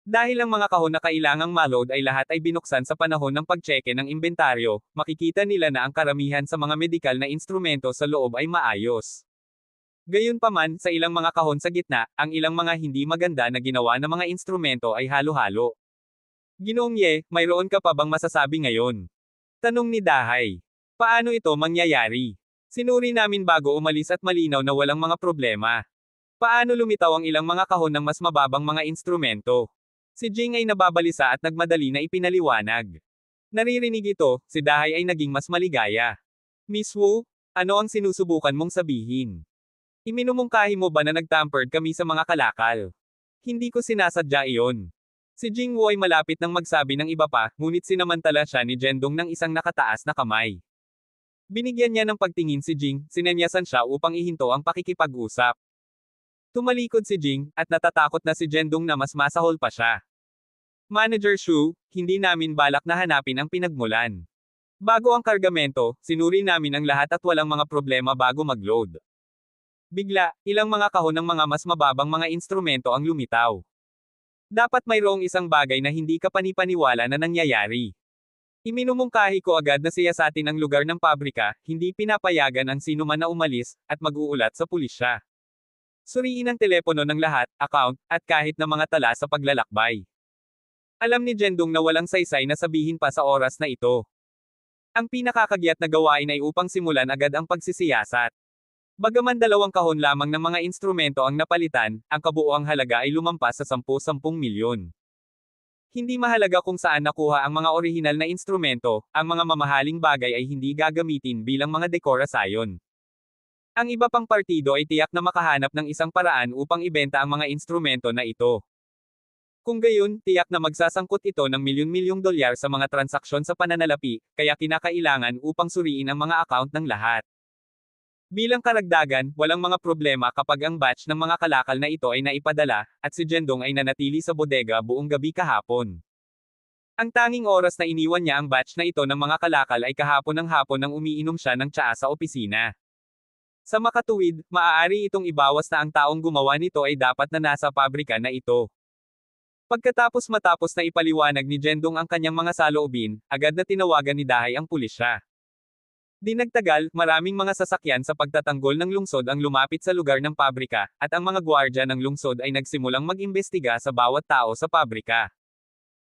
Dahil ang mga kahon na kailangang maload ay lahat ay binuksan sa panahon ng pagtseke ng inventaryo, makikita nila na ang karamihan sa mga medikal na instrumento sa loob ay maayos. Gayunpaman, sa ilang mga kahon sa gitna, ang ilang mga hindi maganda na ginawa na mga instrumento ay halo-halo. Ginoong Ye, mayroon ka pa bang masasabi ngayon? Tanong ni Dahay. Paano ito mangyayari? Sinuri namin bago umalis at malinaw na walang mga problema. Paano lumitaw ang ilang mga kahon ng mas mababang mga instrumento? Si Jing ay nababalisa at nagmadali na ipinaliwanag. Naririnig ito, si Dahay ay naging mas maligaya. Miss Wu, ano ang sinusubukan mong sabihin? Iminumungkahi mo ba na nagtampered kami sa mga kalakal? Hindi ko sinasadya iyon. Si Jing Wu ay malapit nang magsabi ng iba pa, ngunit sinamantala siya ni Jendong ng isang nakataas na kamay. Binigyan niya ng pagtingin si Jing, sinenyasan siya upang ihinto ang pakikipag-usap. Tumalikod si Jing, at natatakot na si Jendong na mas masahol pa siya. Manager Shu, hindi namin balak na hanapin ang pinagmulan. Bago ang kargamento, sinuri namin ang lahat at walang mga problema bago mag-load. Bigla, ilang mga kahon ng mga mas mababang mga instrumento ang lumitaw. Dapat mayroong isang bagay na hindi ka panipaniwala na nangyayari. Iminumungkahi ko agad na siyasatin ang lugar ng pabrika, hindi pinapayagan ang sino man na umalis, at mag-uulat sa pulisya. Suriin ang telepono ng lahat, account, at kahit na mga tala sa paglalakbay. Alam ni Jendong na walang saysay na sabihin pa sa oras na ito. Ang pinakakagyat na gawain ay upang simulan agad ang pagsisiyasat. Bagaman 2 kahon lamang ng mga instrumento ang napalitan, ang kabuuang halaga ay lumampas sa 10-10 milyon. Hindi mahalaga kung saan nakuha ang mga orihinal na instrumento, ang mga mamahaling bagay ay hindi gagamitin bilang mga dekorasyon. Ang iba pang partido ay tiyak na makahanap ng isang paraan upang ibenta ang mga instrumento na ito. Kung gayon, tiyak na magsasangkot ito ng milyon-milyong dolyar sa mga transaksyon sa pananalapi, kaya kinakailangan upang suriin ang mga account ng lahat. Bilang karagdagan, walang mga problema kapag ang batch ng mga kalakal na ito ay naipadala, at si Jendong ay nanatili sa bodega buong gabi kahapon. Ang tanging oras na iniwan niya ang batch na ito ng mga kalakal ay kahapon ng hapon nang umiinom siya ng tsaa sa opisina. Sa makatuwid, maaari itong ibawas na ang taong gumawa nito ay dapat na nasa pabrika na ito. Matapos na ipaliwanag ni Jendong ang kanyang mga saloobin, agad na tinawagan ni Dahay ang pulisya. Di nagtagal, maraming mga sasakyan sa pagtatanggol ng lungsod ang lumapit sa lugar ng pabrika, at ang mga gwardya ng lungsod ay nagsimulang mag-imbestiga sa bawat tao sa pabrika.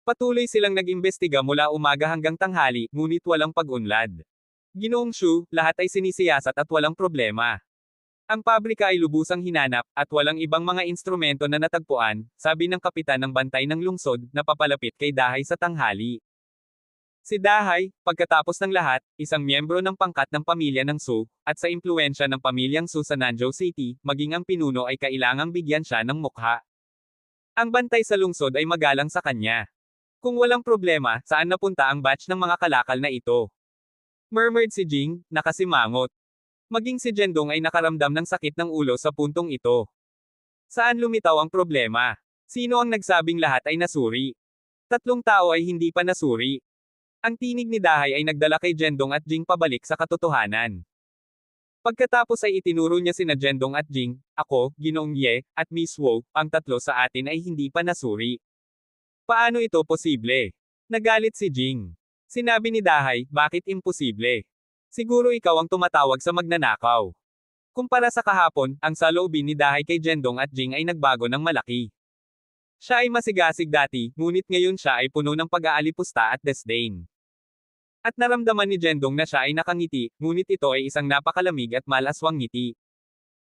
Patuloy silang nag-imbestiga mula umaga hanggang tanghali, ngunit walang pag-unlad. Ginoong Shu, lahat ay sinisiyasat at walang problema. Ang pabrika ay lubusang hinanap, at walang ibang mga instrumento na natagpuan, sabi ng kapitan ng bantay ng lungsod, na papalapit kay Dahay sa tanghali. Si Dahay, pagkatapos ng lahat, isang miyembro ng pangkat ng pamilya ng Su, at sa impluensya ng pamilyang Su sa Nanzhou City, maging ang pinuno ay kailangang bigyan siya ng mukha. Ang bantay sa lungsod ay magalang sa kanya. Kung walang problema, saan napunta ang batch ng mga kalakal na ito? Murmured si Jing, nakasimangot. Maging si Jendong ay nakaramdam ng sakit ng ulo sa puntong ito. Saan lumitaw ang problema? Sino ang nagsabing lahat ay nasuri? 3 tao ay hindi pa nasuri. Ang tinig ni Dahay ay nagdala kay Jendong at Jing pabalik sa katotohanan. Pagkatapos ay itinuro niya sina Jendong at Jing, ako, Ginoong Ye, at Miss Wu, ang 3 sa atin ay hindi pa nasuri. Paano ito posible? Nagalit si Jing. Sinabi ni Dahay, bakit imposible? Siguro ikaw ang tumatawag sa magnanakaw. Kumpara sa kahapon, ang saloobin ni Dahay kay Jendong at Jing ay nagbago ng malaki. Siya ay masigasig dati, ngunit ngayon siya ay puno ng pag-aalipusta at disdain. At naramdaman ni Jendong na siya ay nakangiti, ngunit ito ay isang napakalamig at malaswang ngiti.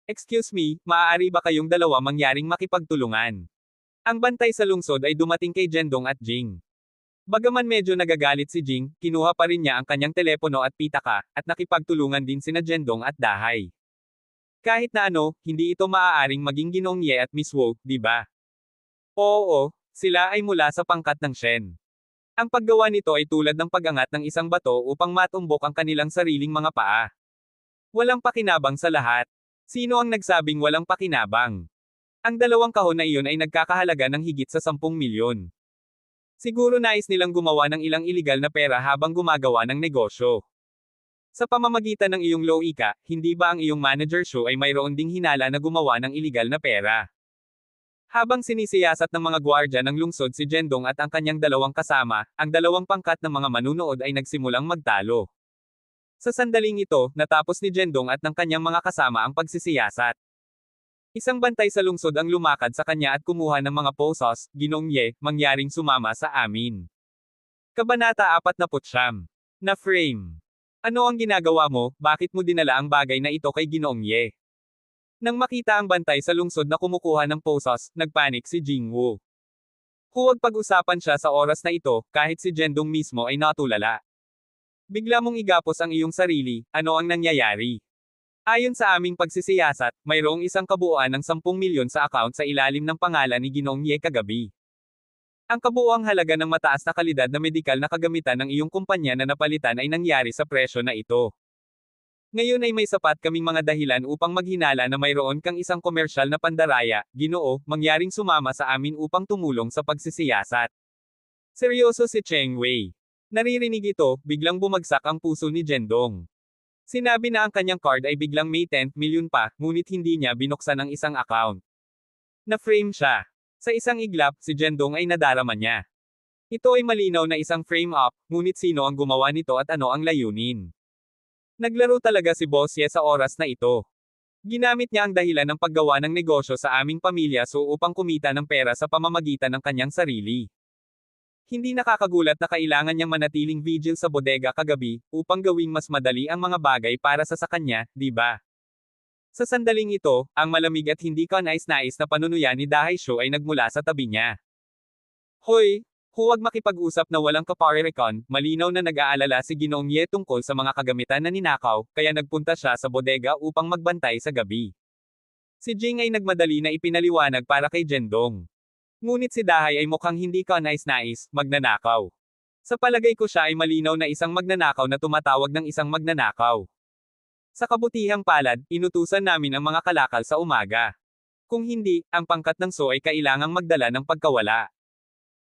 Excuse me, maaari ba kayong dalawa mangyaring makipagtulungan? Ang bantay sa lungsod ay dumating kay Jendong at Jing. Bagaman medyo nagagalit si Jing, kinuha pa rin niya ang kanyang telepono at pitaka, at nakipagtulungan din sina Jendong at Dahay. Kahit na ano, hindi ito maaaring maging Ginoong Ye at Miss Wu, di ba? Oo, sila ay mula sa pangkat ng Shen. Ang paggawa nito ay tulad ng pag-angat ng isang bato upang matumbok ang kanilang sariling mga paa. Walang pakinabang sa lahat. Sino ang nagsabing walang pakinabang? Ang 2 kahon na iyon ay nagkakahalaga ng higit sa 10 milyon. Siguro nais nilang gumawa ng ilang iligal na pera habang gumagawa ng negosyo. Sa pamamagitan ng iyong loika, hindi ba ang iyong manager Shu ay mayroon ding hinala na gumawa ng iligal na pera? Habang sinisiyasat ng mga gwardya ng lungsod si Jendong at ang kanyang 2 kasama, ang 2 pangkat ng mga manunood ay nagsimulang magtalo. Sa sandaling ito, natapos ni Jendong at ng kanyang mga kasama ang pagsisiyasat. Isang bantay sa lungsod ang lumakad sa kanya at kumuha ng mga posos, Ginoong Ye, mangyaring sumama sa amin. Kabanata 49. Na-frame. Ano ang ginagawa mo, bakit mo dinala ang bagay na ito kay Ginoong Ye? Nang makita ang bantay sa lungsod na kumukuha ng posos, nagpanik si Jingwoo. Huwag pag-usapan siya sa oras na ito, kahit si Jendong mismo ay natulala. Bigla mong igapos ang iyong sarili, ano ang nangyayari? Ayon sa aming pagsisiyasat, mayroong isang kabuuan ng 10 milyon sa account sa ilalim ng pangalan ni Ginoong Ye kagabi. Ang kabuuang halaga ng mataas na kalidad na medikal na kagamitan ng iyong kumpanya na napalitan ay nangyari sa presyo na ito. Ngayon ay may sapat kaming mga dahilan upang maghinala na mayroon kang isang komersyal na pandaraya, Ginoo, mangyaring sumama sa amin upang tumulong sa pagsisiyasat. Seryoso si Cheng Wei. Naririnig ito, biglang bumagsak ang puso ni Jendong. Sinabi na ang kanyang card ay biglang may 10 milyon pa, ngunit hindi niya binuksan ang isang account. Na-frame siya. Sa isang iglap, si Jendong ay nadarama niya. Ito ay malinaw na isang frame-up, ngunit sino ang gumawa nito at ano ang layunin? Naglaro talaga si Boss Ye sa oras na ito. Ginamit niya ang dahilan ng paggawa ng negosyo sa aming pamilya upang kumita ng pera sa pamamagitan ng kanyang sarili. Hindi nakakagulat na kailangan niyang manatiling vigil sa bodega kagabi, upang gawing mas madali ang mga bagay para sa kanya, di ba? Sa sandaling ito, ang malamig at hindi kanais-nais na panunuyan ni Dahaisho ay nagmula sa tabi niya. Hoy! Huwag makipag-usap na walang kaparerekon, malinaw na nag-aalala si Ginoong Ye tungkol sa mga kagamitan na ninakaw, kaya nagpunta siya sa bodega upang magbantay sa gabi. Si Jing ay nagmadali na ipinaliwanag para kay Jendong. Ngunit si Dahay ay mukhang hindi kanais-nais, magnanakaw. Sa palagay ko siya ay malinaw na isang magnanakaw na tumatawag ng isang magnanakaw. Sa kabutihang palad, inutusan namin ang mga kalakal sa umaga. Kung hindi, ang pangkat ng So ay kailangang magdala ng pagkawala.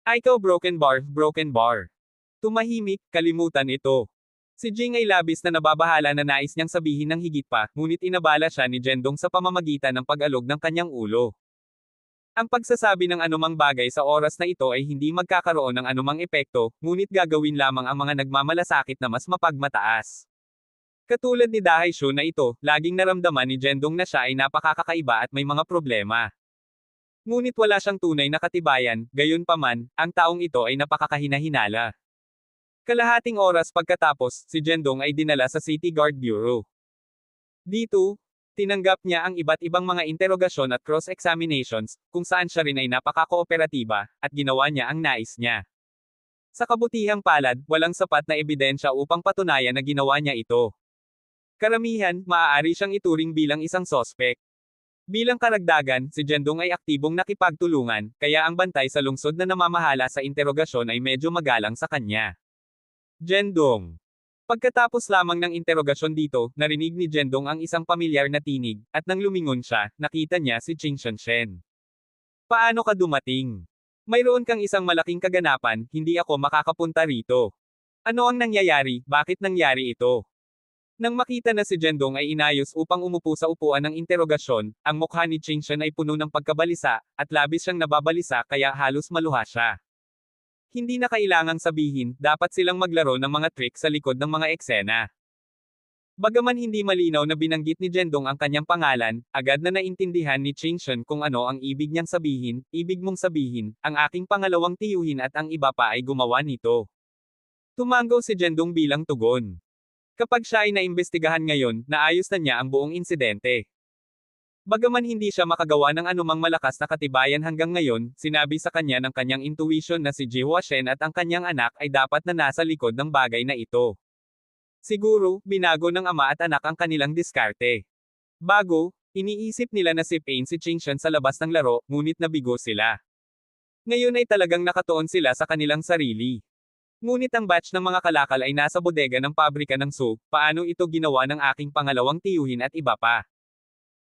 Ikaw broken bar. Tumahimik, kalimutan ito. Si Jing ay labis na nababahala na nais niyang sabihin ng higit pa, ngunit inabala siya ni Jendong sa pamamagitan ng pag-alog ng kanyang ulo. Ang pagsasabi ng anumang bagay sa oras na ito ay hindi magkakaroon ng anumang epekto, ngunit gagawin lamang ang mga nagmamalasakit na mas mapagmataas. Katulad ni Dahaisho na ito, laging naramdaman ni Jendong na siya ay napakakakaiba at may mga problema. Ngunit wala siyang tunay na katibayan, gayunpaman, ang taong ito ay napakakahina-hinala. Kalahating oras pagkatapos, si Jendong ay dinala sa City Guard Bureau. Dito, tinanggap niya ang iba't ibang mga interogasyon at cross-examinations, kung saan siya rin ay napaka-kooperatiba, at ginawa niya ang nais niya. Sa kabutihang palad, walang sapat na ebidensya upang patunayan na ginawa niya ito. Karamihan, maaari siyang ituring bilang isang sospek. Bilang karagdagan, si Jendong ay aktibong nakipagtulungan, kaya ang bantay sa lungsod na namamahala sa interogasyon ay medyo magalang sa kanya. Jendong. Pagkatapos lamang ng interogasyon dito, narinig ni Jendong ang isang pamilyar na tinig, at nang lumingon siya, nakita niya si Qing Shanshen. Paano ka dumating? Mayroon kang isang malaking kaganapan, hindi ako makakapunta rito. Ano ang nangyayari, bakit nangyari ito? Nang makita na si Jendong ay inayos upang umupo sa upuan ng interogasyon, ang mukha ni Qing Shan ay puno ng pagkabalisa, at labis siyang nababalisa kaya halos maluha siya. Hindi na kailangang sabihin, dapat silang maglaro ng mga trick sa likod ng mga eksena. Bagaman hindi malinaw na binanggit ni Jendong ang kanyang pangalan, agad na naintindihan ni Qing Shan kung ano ang ibig niyang sabihin, ibig mong sabihin, ang aking pangalawang tiyuhin at ang iba pa ay gumawa nito. Tumanggaw si Jendong bilang tugon. Kapag siya ay naimbestigahan ngayon, naayos na niya ang buong insidente. Bagaman hindi siya makagawa ng anumang malakas na katibayan hanggang ngayon, sinabi sa kanya ng kanyang intuition na si Jihua Shen at ang kanyang anak ay dapat na nasa likod ng bagay na ito. Siguro, binago ng ama at anak ang kanilang diskarte. Bago, iniisip nila na si Pain si Qing Shan sa labas ng laro, ngunit nabigo sila. Ngayon ay talagang nakatuon sila sa kanilang sarili. Ngunit ang batch ng mga kalakal ay nasa bodega ng pabrika ng So, paano ito ginawa ng aking pangalawang tiyuhin at iba pa?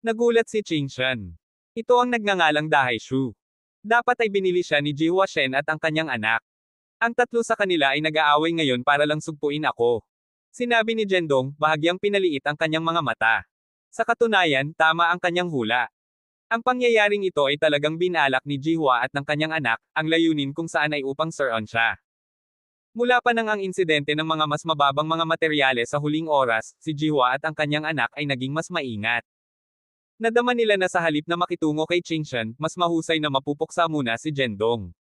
Nagulat si Qing Shan. Ito ang nagngangalang Dahaisho. Dapat ay binili siya ni Jihua Shen at ang kanyang anak. Ang tatlo sa kanila ay nag-aaway ngayon para lang sugpuin ako. Sinabi ni Jendong, bahagyang pinaliit ang kanyang mga mata. Sa katunayan, tama ang kanyang hula. Ang pangyayaring ito ay talagang binalak ni Jihua at ng kanyang anak, ang layunin kung saan ay upang sir-on siya. Mula pa nang ang insidente ng mga mas mababang mga materyales sa huling oras, si Jihua at ang kanyang anak ay naging mas maingat. Nadama nila na sa halip na makitungo kay Qingshan, mas mahusay na mapupuksa muna si Zhendong.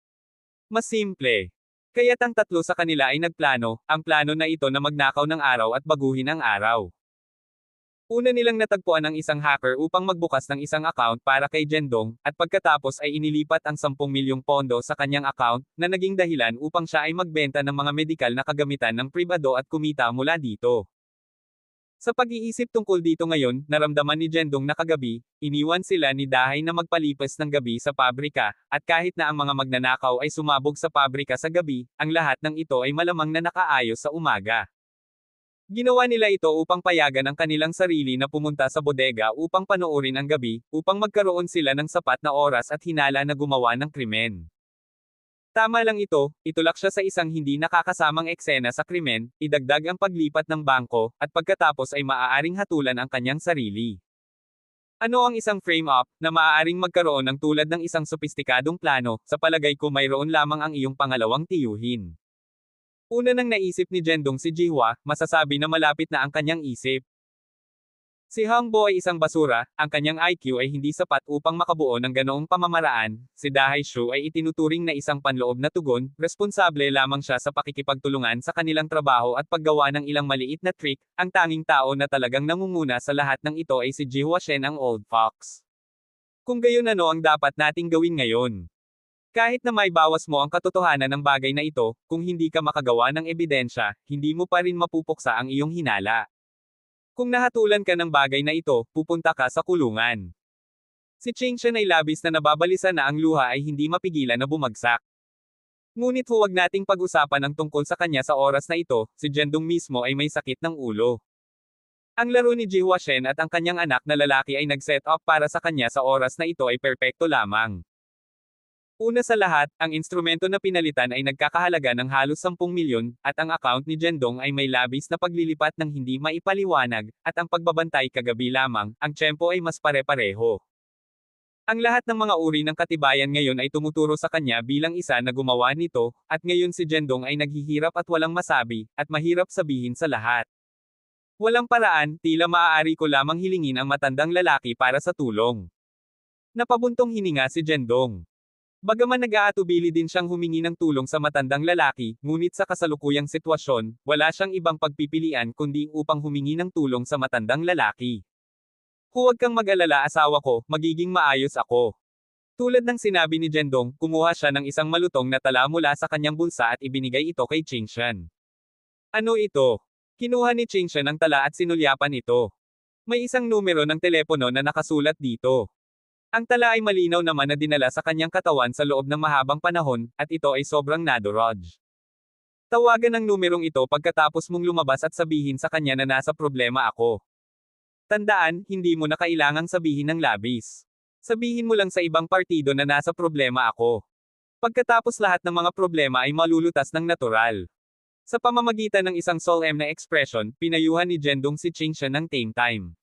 Mas simple. Kaya't ang tatlo sa kanila ay nagplano, ang plano na ito na magnakaw ng araw at baguhin ang araw. Una nilang natagpuan ang isang hacker upang magbukas ng isang account para kay Zhendong, at pagkatapos ay inilipat ang 10 milyong pondo sa kanyang account, na naging dahilan upang siya ay magbenta ng mga medikal na kagamitan ng pribado at kumita mula dito. Sa pag-iisip tungkol dito ngayon, naramdaman ni Zhendong na kagabi, iniwan sila ni Dahay na magpalipas ng gabi sa pabrika, at kahit na ang mga magnanakaw ay sumabog sa pabrika sa gabi, ang lahat ng ito ay malamang na nakaayos sa umaga. Ginawa nila ito upang payagan ang kanilang sarili na pumunta sa bodega upang panoorin ang gabi, upang magkaroon sila ng sapat na oras at hinala na gumawa ng krimen. Tama lang ito, itulak siya sa isang hindi nakakasamang eksena sa krimen, idagdag ang paglipat ng bangko, at pagkatapos ay maaaring hatulan ang kanyang sarili. Ano ang isang frame-up, na maaaring magkaroon ng tulad ng isang sopistikadong plano, sa palagay ko mayroon lamang ang iyong pangalawang tiyuhin. Una nang naisip ni Zhendong si Jihwa, masasabi na malapit na ang kanyang isip. Si Hangbo ay isang basura, ang kanyang IQ ay hindi sapat upang makabuo ng ganoong pamamaraan, si Dahay Shu ay itinuturing na isang panloob na tugon, responsable lamang siya sa pakikipagtulungan sa kanilang trabaho at paggawa ng ilang maliit na trick, ang tanging tao na talagang nangunguna sa lahat ng ito ay si Jihwa Shen ang Old Fox. Kung gayon ano ang dapat nating gawin ngayon? Kahit na may bawas mo ang katotohanan ng bagay na ito, kung hindi ka makagawa ng ebidensya, hindi mo pa rin mapupuksa ang iyong hinala. Kung nahatulan ka ng bagay na ito, pupunta ka sa kulungan. Si Qingshan ay labis na nababalisa na ang luha ay hindi mapigilan na bumagsak. Ngunit huwag nating pag-usapan ang tungkol sa kanya sa oras na ito, si Zhendong mismo ay may sakit ng ulo. Ang laro ni Jihwa Shen at ang kanyang anak na lalaki ay nag-set up para sa kanya sa oras na ito ay perpekto lamang. Una sa lahat, ang instrumento na pinalitan ay nagkakahalaga ng halos 10 milyon, at ang account ni Zhendong ay may labis na paglilipat ng hindi maipaliwanag, at ang pagbabantay kagabi lamang, ang tiyempo ay mas pare-pareho. Ang lahat ng mga uri ng katibayan ngayon ay tumuturo sa kanya bilang isa na gumawa nito, at ngayon si Zhendong ay naghihirap at walang masabi, at mahirap sabihin sa lahat. Walang paraan, tila maaari ko lamang hilingin ang matandang lalaki para sa tulong. Napabuntong hininga si Zhendong. Bagaman nag-aatubili din siyang humingi ng tulong sa matandang lalaki, ngunit sa kasalukuyang sitwasyon, wala siyang ibang pagpipilian kundi upang humingi ng tulong sa matandang lalaki. Huwag kang mag-alala asawa ko, magiging maayos ako. Tulad ng sinabi ni Zhendong, kumuha siya ng isang malutong na tala mula sa kanyang bulsa at ibinigay ito kay Qingshan. Ano ito? Kinuha ni Qingshan ang tala at sinulyapan ito. May isang numero ng telepono na nakasulat dito. Ang tala ay malinaw naman na dinala sa kanyang katawan sa loob ng mahabang panahon, at ito ay sobrang nadorog. Tawagan ang numerong ito pagkatapos mong lumabas at sabihin sa kanya na nasa problema ako. Tandaan, hindi mo na kailangang sabihin ng labis. Sabihin mo lang sa ibang partido na nasa problema ako. Pagkatapos lahat ng mga problema ay malulutas ng natural. Sa pamamagitan ng isang solemn na expression, pinayuhan ni Zhendong si Qingshan ng tame time.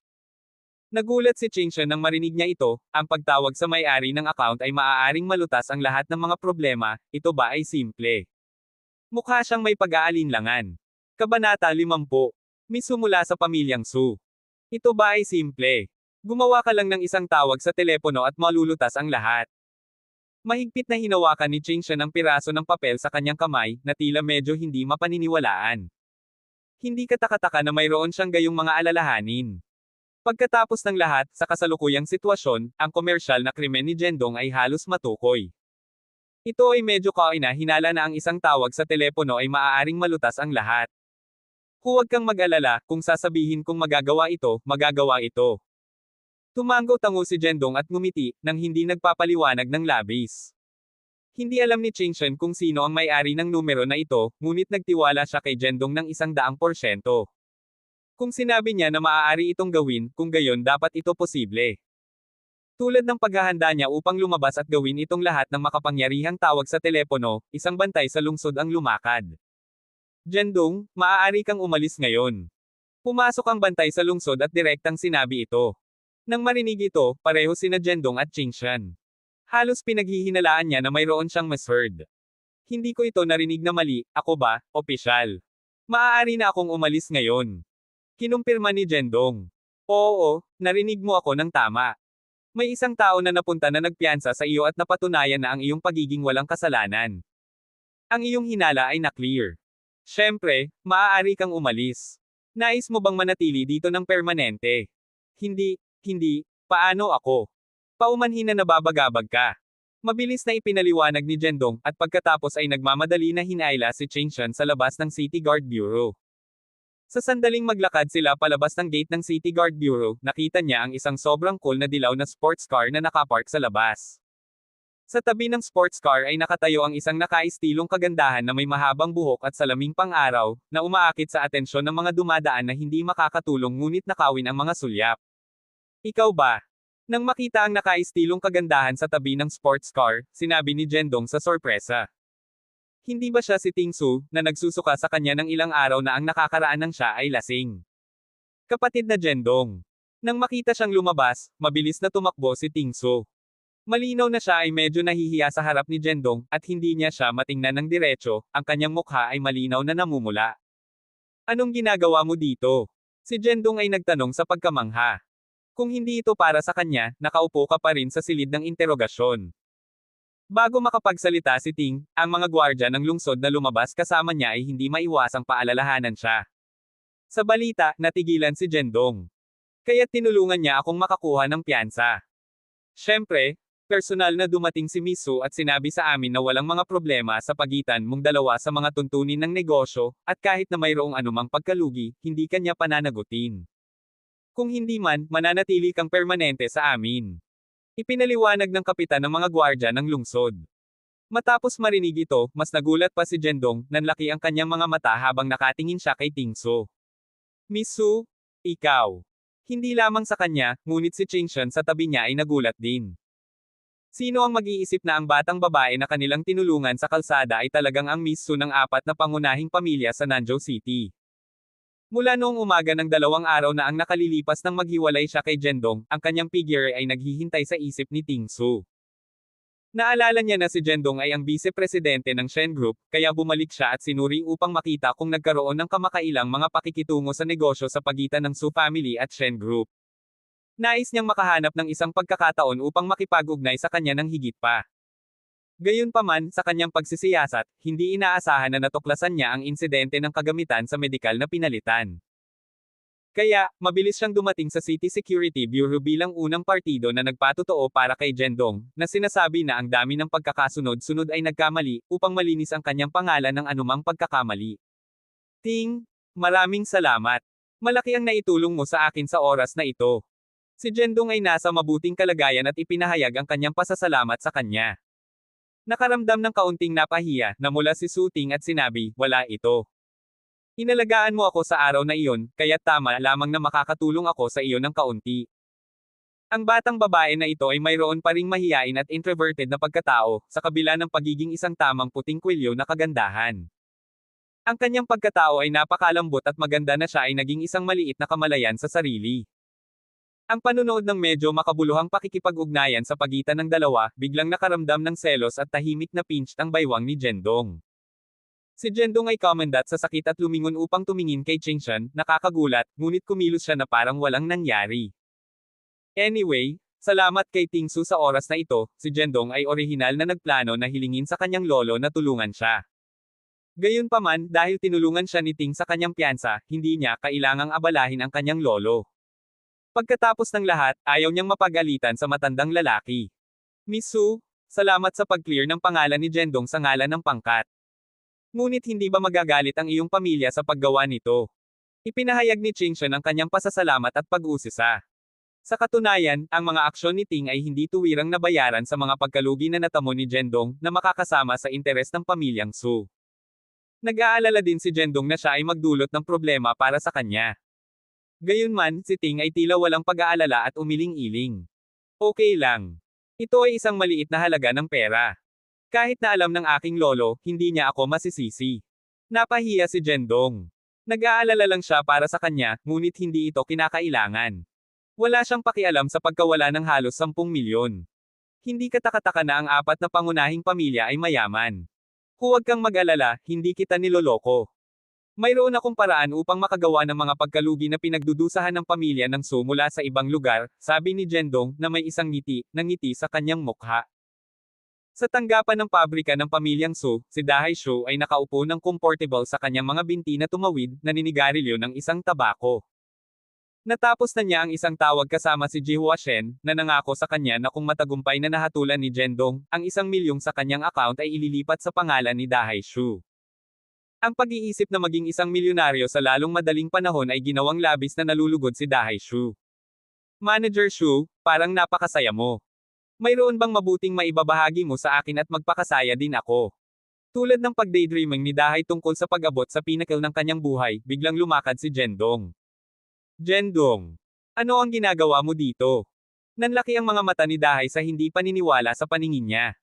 Nagulat si Qingshan nang marinig niya ito, ang pagtawag sa may-ari ng account ay maaaring malutas ang lahat ng mga problema, ito ba ay simple? Mukha siyang may pag-aalinlangan. Kabanata 50. Misu mula sa pamilyang Su. Ito ba ay simple? Gumawa ka lang ng isang tawag sa telepono at malulutas ang lahat. Mahigpit na hinawakan ni Qingshan ang piraso ng papel sa kanyang kamay, na tila medyo hindi mapaniniwalaan. Hindi katakataka na mayroon siyang gayong mga alalahanin. Pagkatapos ng lahat, sa kasalukuyang sitwasyon, ang komersyal na krimen ni Zhendong ay halos matukoy. Ito ay medyo hinala na ang isang tawag sa telepono ay maaaring malutas ang lahat. Huwag kang mag-alala, kung sasabihin kong magagawa ito, magagawa ito. Tumango-tango si Zhendong at ngumiti, nang hindi nagpapaliwanag ng labis. Hindi alam ni Qingshan kung sino ang may-ari ng numero na ito, ngunit nagtiwala siya kay Zhendong ng 100%. Kung sinabi niya na maaari itong gawin, kung gayon dapat ito posible. Tulad ng paghahanda niya upang lumabas at gawin itong lahat ng makapangyarihang tawag sa telepono, isang bantay sa lungsod ang lumakad. Zhendong, maaari kang umalis ngayon. Pumasok ang bantay sa lungsod at direktang sinabi ito. Nang marinig ito, pareho sina Zhendong at Qingshan. Halos pinaghihinalaan niya na mayroon siyang misheard. Hindi ko ito narinig na mali, ako ba, opisyal? Maaari na akong umalis ngayon. Kinumpirma ni Zhendong. Oo, narinig mo ako ng tama. May isang tao na napunta na nagpiyansa sa iyo at napatunayan na ang iyong pagiging walang kasalanan. Ang iyong hinala ay na-clear. Siyempre, maaari kang umalis. Nais mo bang manatili dito ng permanente? Hindi, paano ako? Paumanhin na nababagabag ka. Mabilis na ipinaliwanag ni Jendong at pagkatapos ay nagmamadali na hinayla si Changshan sa labas ng City Guard Bureau. Sa sandaling maglakad sila palabas ng gate ng City Guard Bureau, nakita niya ang isang sobrang cool na dilaw na sports car na nakapark sa labas. Sa tabi ng sports car ay nakatayo ang isang nakaistilong kagandahan na may mahabang buhok at salaming pang-araw, na umaakit sa atensyon ng mga dumadaan na hindi makakatulong ngunit nakawin ang mga sulyap. Ikaw ba? Nang makita ang nakaistilong kagandahan sa tabi ng sports car, sinabi ni Jendong sa sorpresa. Hindi ba siya si Tingsu, na nagsusuka sa kanya ng ilang araw na ang nakakaraan ng siya ay lasing? Kapatid na Jendong. Nang makita siyang lumabas, mabilis na tumakbo si Tingsu. Malinaw na siya ay medyo nahihiya sa harap ni Jendong, at hindi niya siya matingnan ng diretso, ang kanyang mukha ay malinaw na namumula. Anong ginagawa mo dito? Si Jendong ay nagtanong sa pagkamangha. Kung hindi ito para sa kanya, nakaupo ka pa rin sa silid ng interogasyon. Bago makapagsalita si Ting, ang mga gwardya ng lungsod na lumabas kasama niya ay hindi maiwasang paalalahanan siya. Sa balita, natigilan si Jendong. Kaya't tinulungan niya akong makakuha ng piyansa. Siyempre, personal na dumating si Misu at sinabi sa amin na walang mga problema sa pagitan mong dalawa sa mga tuntunin ng negosyo, at kahit na mayroong anumang pagkalugi, hindi kanya pananagutin. Kung hindi man, mananatili kang permanente sa amin. Ipinaliwanag ng kapitan ng mga gwardya ng lungsod. Matapos marinig ito, mas nagulat pa si Jendong, nanlaki ang kanyang mga mata habang nakatingin siya kay Tingsu. Misu, ikaw. Hindi lamang sa kanya, ngunit si Changshan sa tabi niya ay nagulat din. Sino ang mag-iisip na ang batang babae na kanilang tinulungan sa kalsada ay talagang ang Misu ng apat na pangunahing pamilya sa Nanzhou City? Mula noong umaga ng 2 araw na ang nakalilipas nang maghiwalay siya kay Jendong, ang kanyang figure ay naghihintay sa isip ni Tingsu. Naalala niya na si Jendong ay ang vice-presidente ng Shen Group, kaya bumalik siya at sinuri upang makita kung nagkaroon ng kamakailang mga pakikitungo sa negosyo sa pagitan ng Su family at Shen Group. Nais niyang makahanap ng isang pagkakataon upang makipag-ugnay sa kanya ng higit pa. Gayunpaman, sa kanyang pagsisiyasat, hindi inaasahan na natuklasan niya ang insidente ng kagamitan sa medikal na pinalitan. Kaya, mabilis siyang dumating sa City Security Bureau bilang unang partido na nagpatotoo para kay Jendong, na sinasabi na ang dami ng pagkakasunod-sunod ay nagkamali, upang malinis ang kanyang pangalan ng anumang pagkakamali. Ting, maraming salamat. Malaki ang naitulong mo sa akin sa oras na ito. Si Jendong ay nasa mabuting kalagayan at ipinahayag ang kanyang pasasalamat sa kanya. Nakaramdam ng kaunting napahiya, na mula si Su Ting at sinabi, wala ito. Inalagaan mo ako sa araw na iyon, kaya tama lamang na makakatulong ako sa iyo ng kaunti. Ang batang babae na ito ay mayroon pa ring mahiyain at introverted na pagkatao, sa kabila ng pagiging isang tamang puting kwelyo na kagandahan. Ang kanyang pagkatao ay napakalambot at maganda na siya ay naging isang maliit na kamalayan sa sarili. Ang panunood ng medyo makabuluhang pakikipag-ugnayan sa pagitan ng dalawa, biglang nakaramdam ng selos at tahimik na pinched ang baywang ni Jendong. Si Jendong ay kumandat sa sakit at lumingon upang tumingin kay Changshan, nakakagulat, ngunit kumilos siya na parang walang nangyari. Anyway, salamat kay Tingsu sa oras na ito, si Jendong ay orihinal na nagplano na hilingin sa kanyang lolo na tulungan siya. Gayunpaman, dahil tinulungan siya ni Ting sa kanyang piyansa, hindi niya kailangang abalahin ang kanyang lolo. Pagkatapos ng lahat, ayaw niyang mapagalitan sa matandang lalaki. Misu, salamat sa pag-clear ng pangalan ni Jendong sa ngalan ng pangkat. Ngunit hindi ba magagalit ang iyong pamilya sa paggawa nito? Ipinahayag ni Changshan ang kanyang pasasalamat at pag-uusisa. Sa katunayan, ang mga aksyon ni Ting ay hindi tuwirang nabayaran sa mga pagkalugi na natamo ni Jendong, na makakasama sa interes ng pamilyang Su. Nag-aalala din si Jendong na siya ay magdulot ng problema para sa kanya. Gayunman, si Ting ay tila walang pag-aalala at umiling-iling. Okay lang. Ito ay isang maliit na halaga ng pera. Kahit na alam ng aking lolo, hindi niya ako masisisi. Napahiya si Jendong. Nag-aalala lang siya para sa kanya, ngunit hindi ito kinakailangan. Wala siyang pakialam sa pagkawala ng halos 10 milyon. Hindi katakataka na ang apat na pangunahing pamilya ay mayaman. Huwag kang mag-alala, hindi kita niloloko.
Mayroon akong paraan upang makagawa ng mga pagkalugi na pinagdudusahan ng pamilya ng Su mula sa ibang lugar, sabi ni Jendong, na may isang ngiti, na ngiti sa kanyang mukha. Sa tanggapan ng pabrika ng pamilyang Su, si Dahai Shu ay nakaupo ng comfortable sa kanyang mga binti na tumawid, naninigarilyo ng isang tabako. Natapos na niya ang isang tawag kasama si Ji Huashen, na nangako sa kanya na kung matagumpay na nahatulan ni Jendong, ang 1 milyong sa kanyang account ay ililipat sa pangalan ni Dahai Shu. Ang pag-iisip na maging isang milyonaryo sa lalong madaling panahon ay ginawang labis na nalulugod si Dahai Shu. Manager Shu, parang napakasaya mo. Mayroon bang mabuting maibabahagi mo sa akin at magpakasaya din ako? Tulad ng pag-daydreaming ni Dahai tungkol sa pag-abot sa pinnacle ng kanyang buhay, biglang lumakad si Jendong. Jendong, ano ang ginagawa mo dito? Nanlaki ang mga mata ni Dahai sa hindi paniniwala sa paningin niya.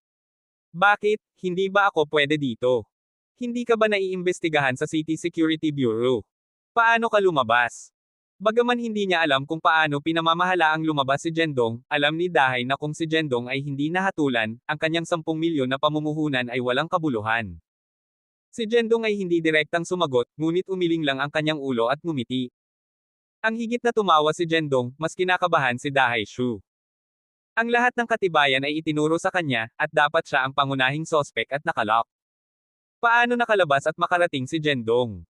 Bakit, hindi ba ako pwede dito? Hindi ka ba naiimbestigahan sa City Security Bureau? Paano ka lumabas? Bagaman hindi niya alam kung paano pinamamahalaang lumabas si Jendong, alam ni Dahai na kung si Jendong ay hindi nahatulan, ang kanyang 10 milyon na pamumuhunan ay walang kabuluhan. Si Jendong ay hindi direktang sumagot, ngunit umiling lang ang kanyang ulo at ngumiti. Ang higit na tumawa si Jendong, mas kinakabahan si Dahai Shu. Ang lahat ng katibayan ay itinuro sa kanya, at dapat siya ang pangunahing sospek at nakalock. Paano nakalabas at makarating si Jendong?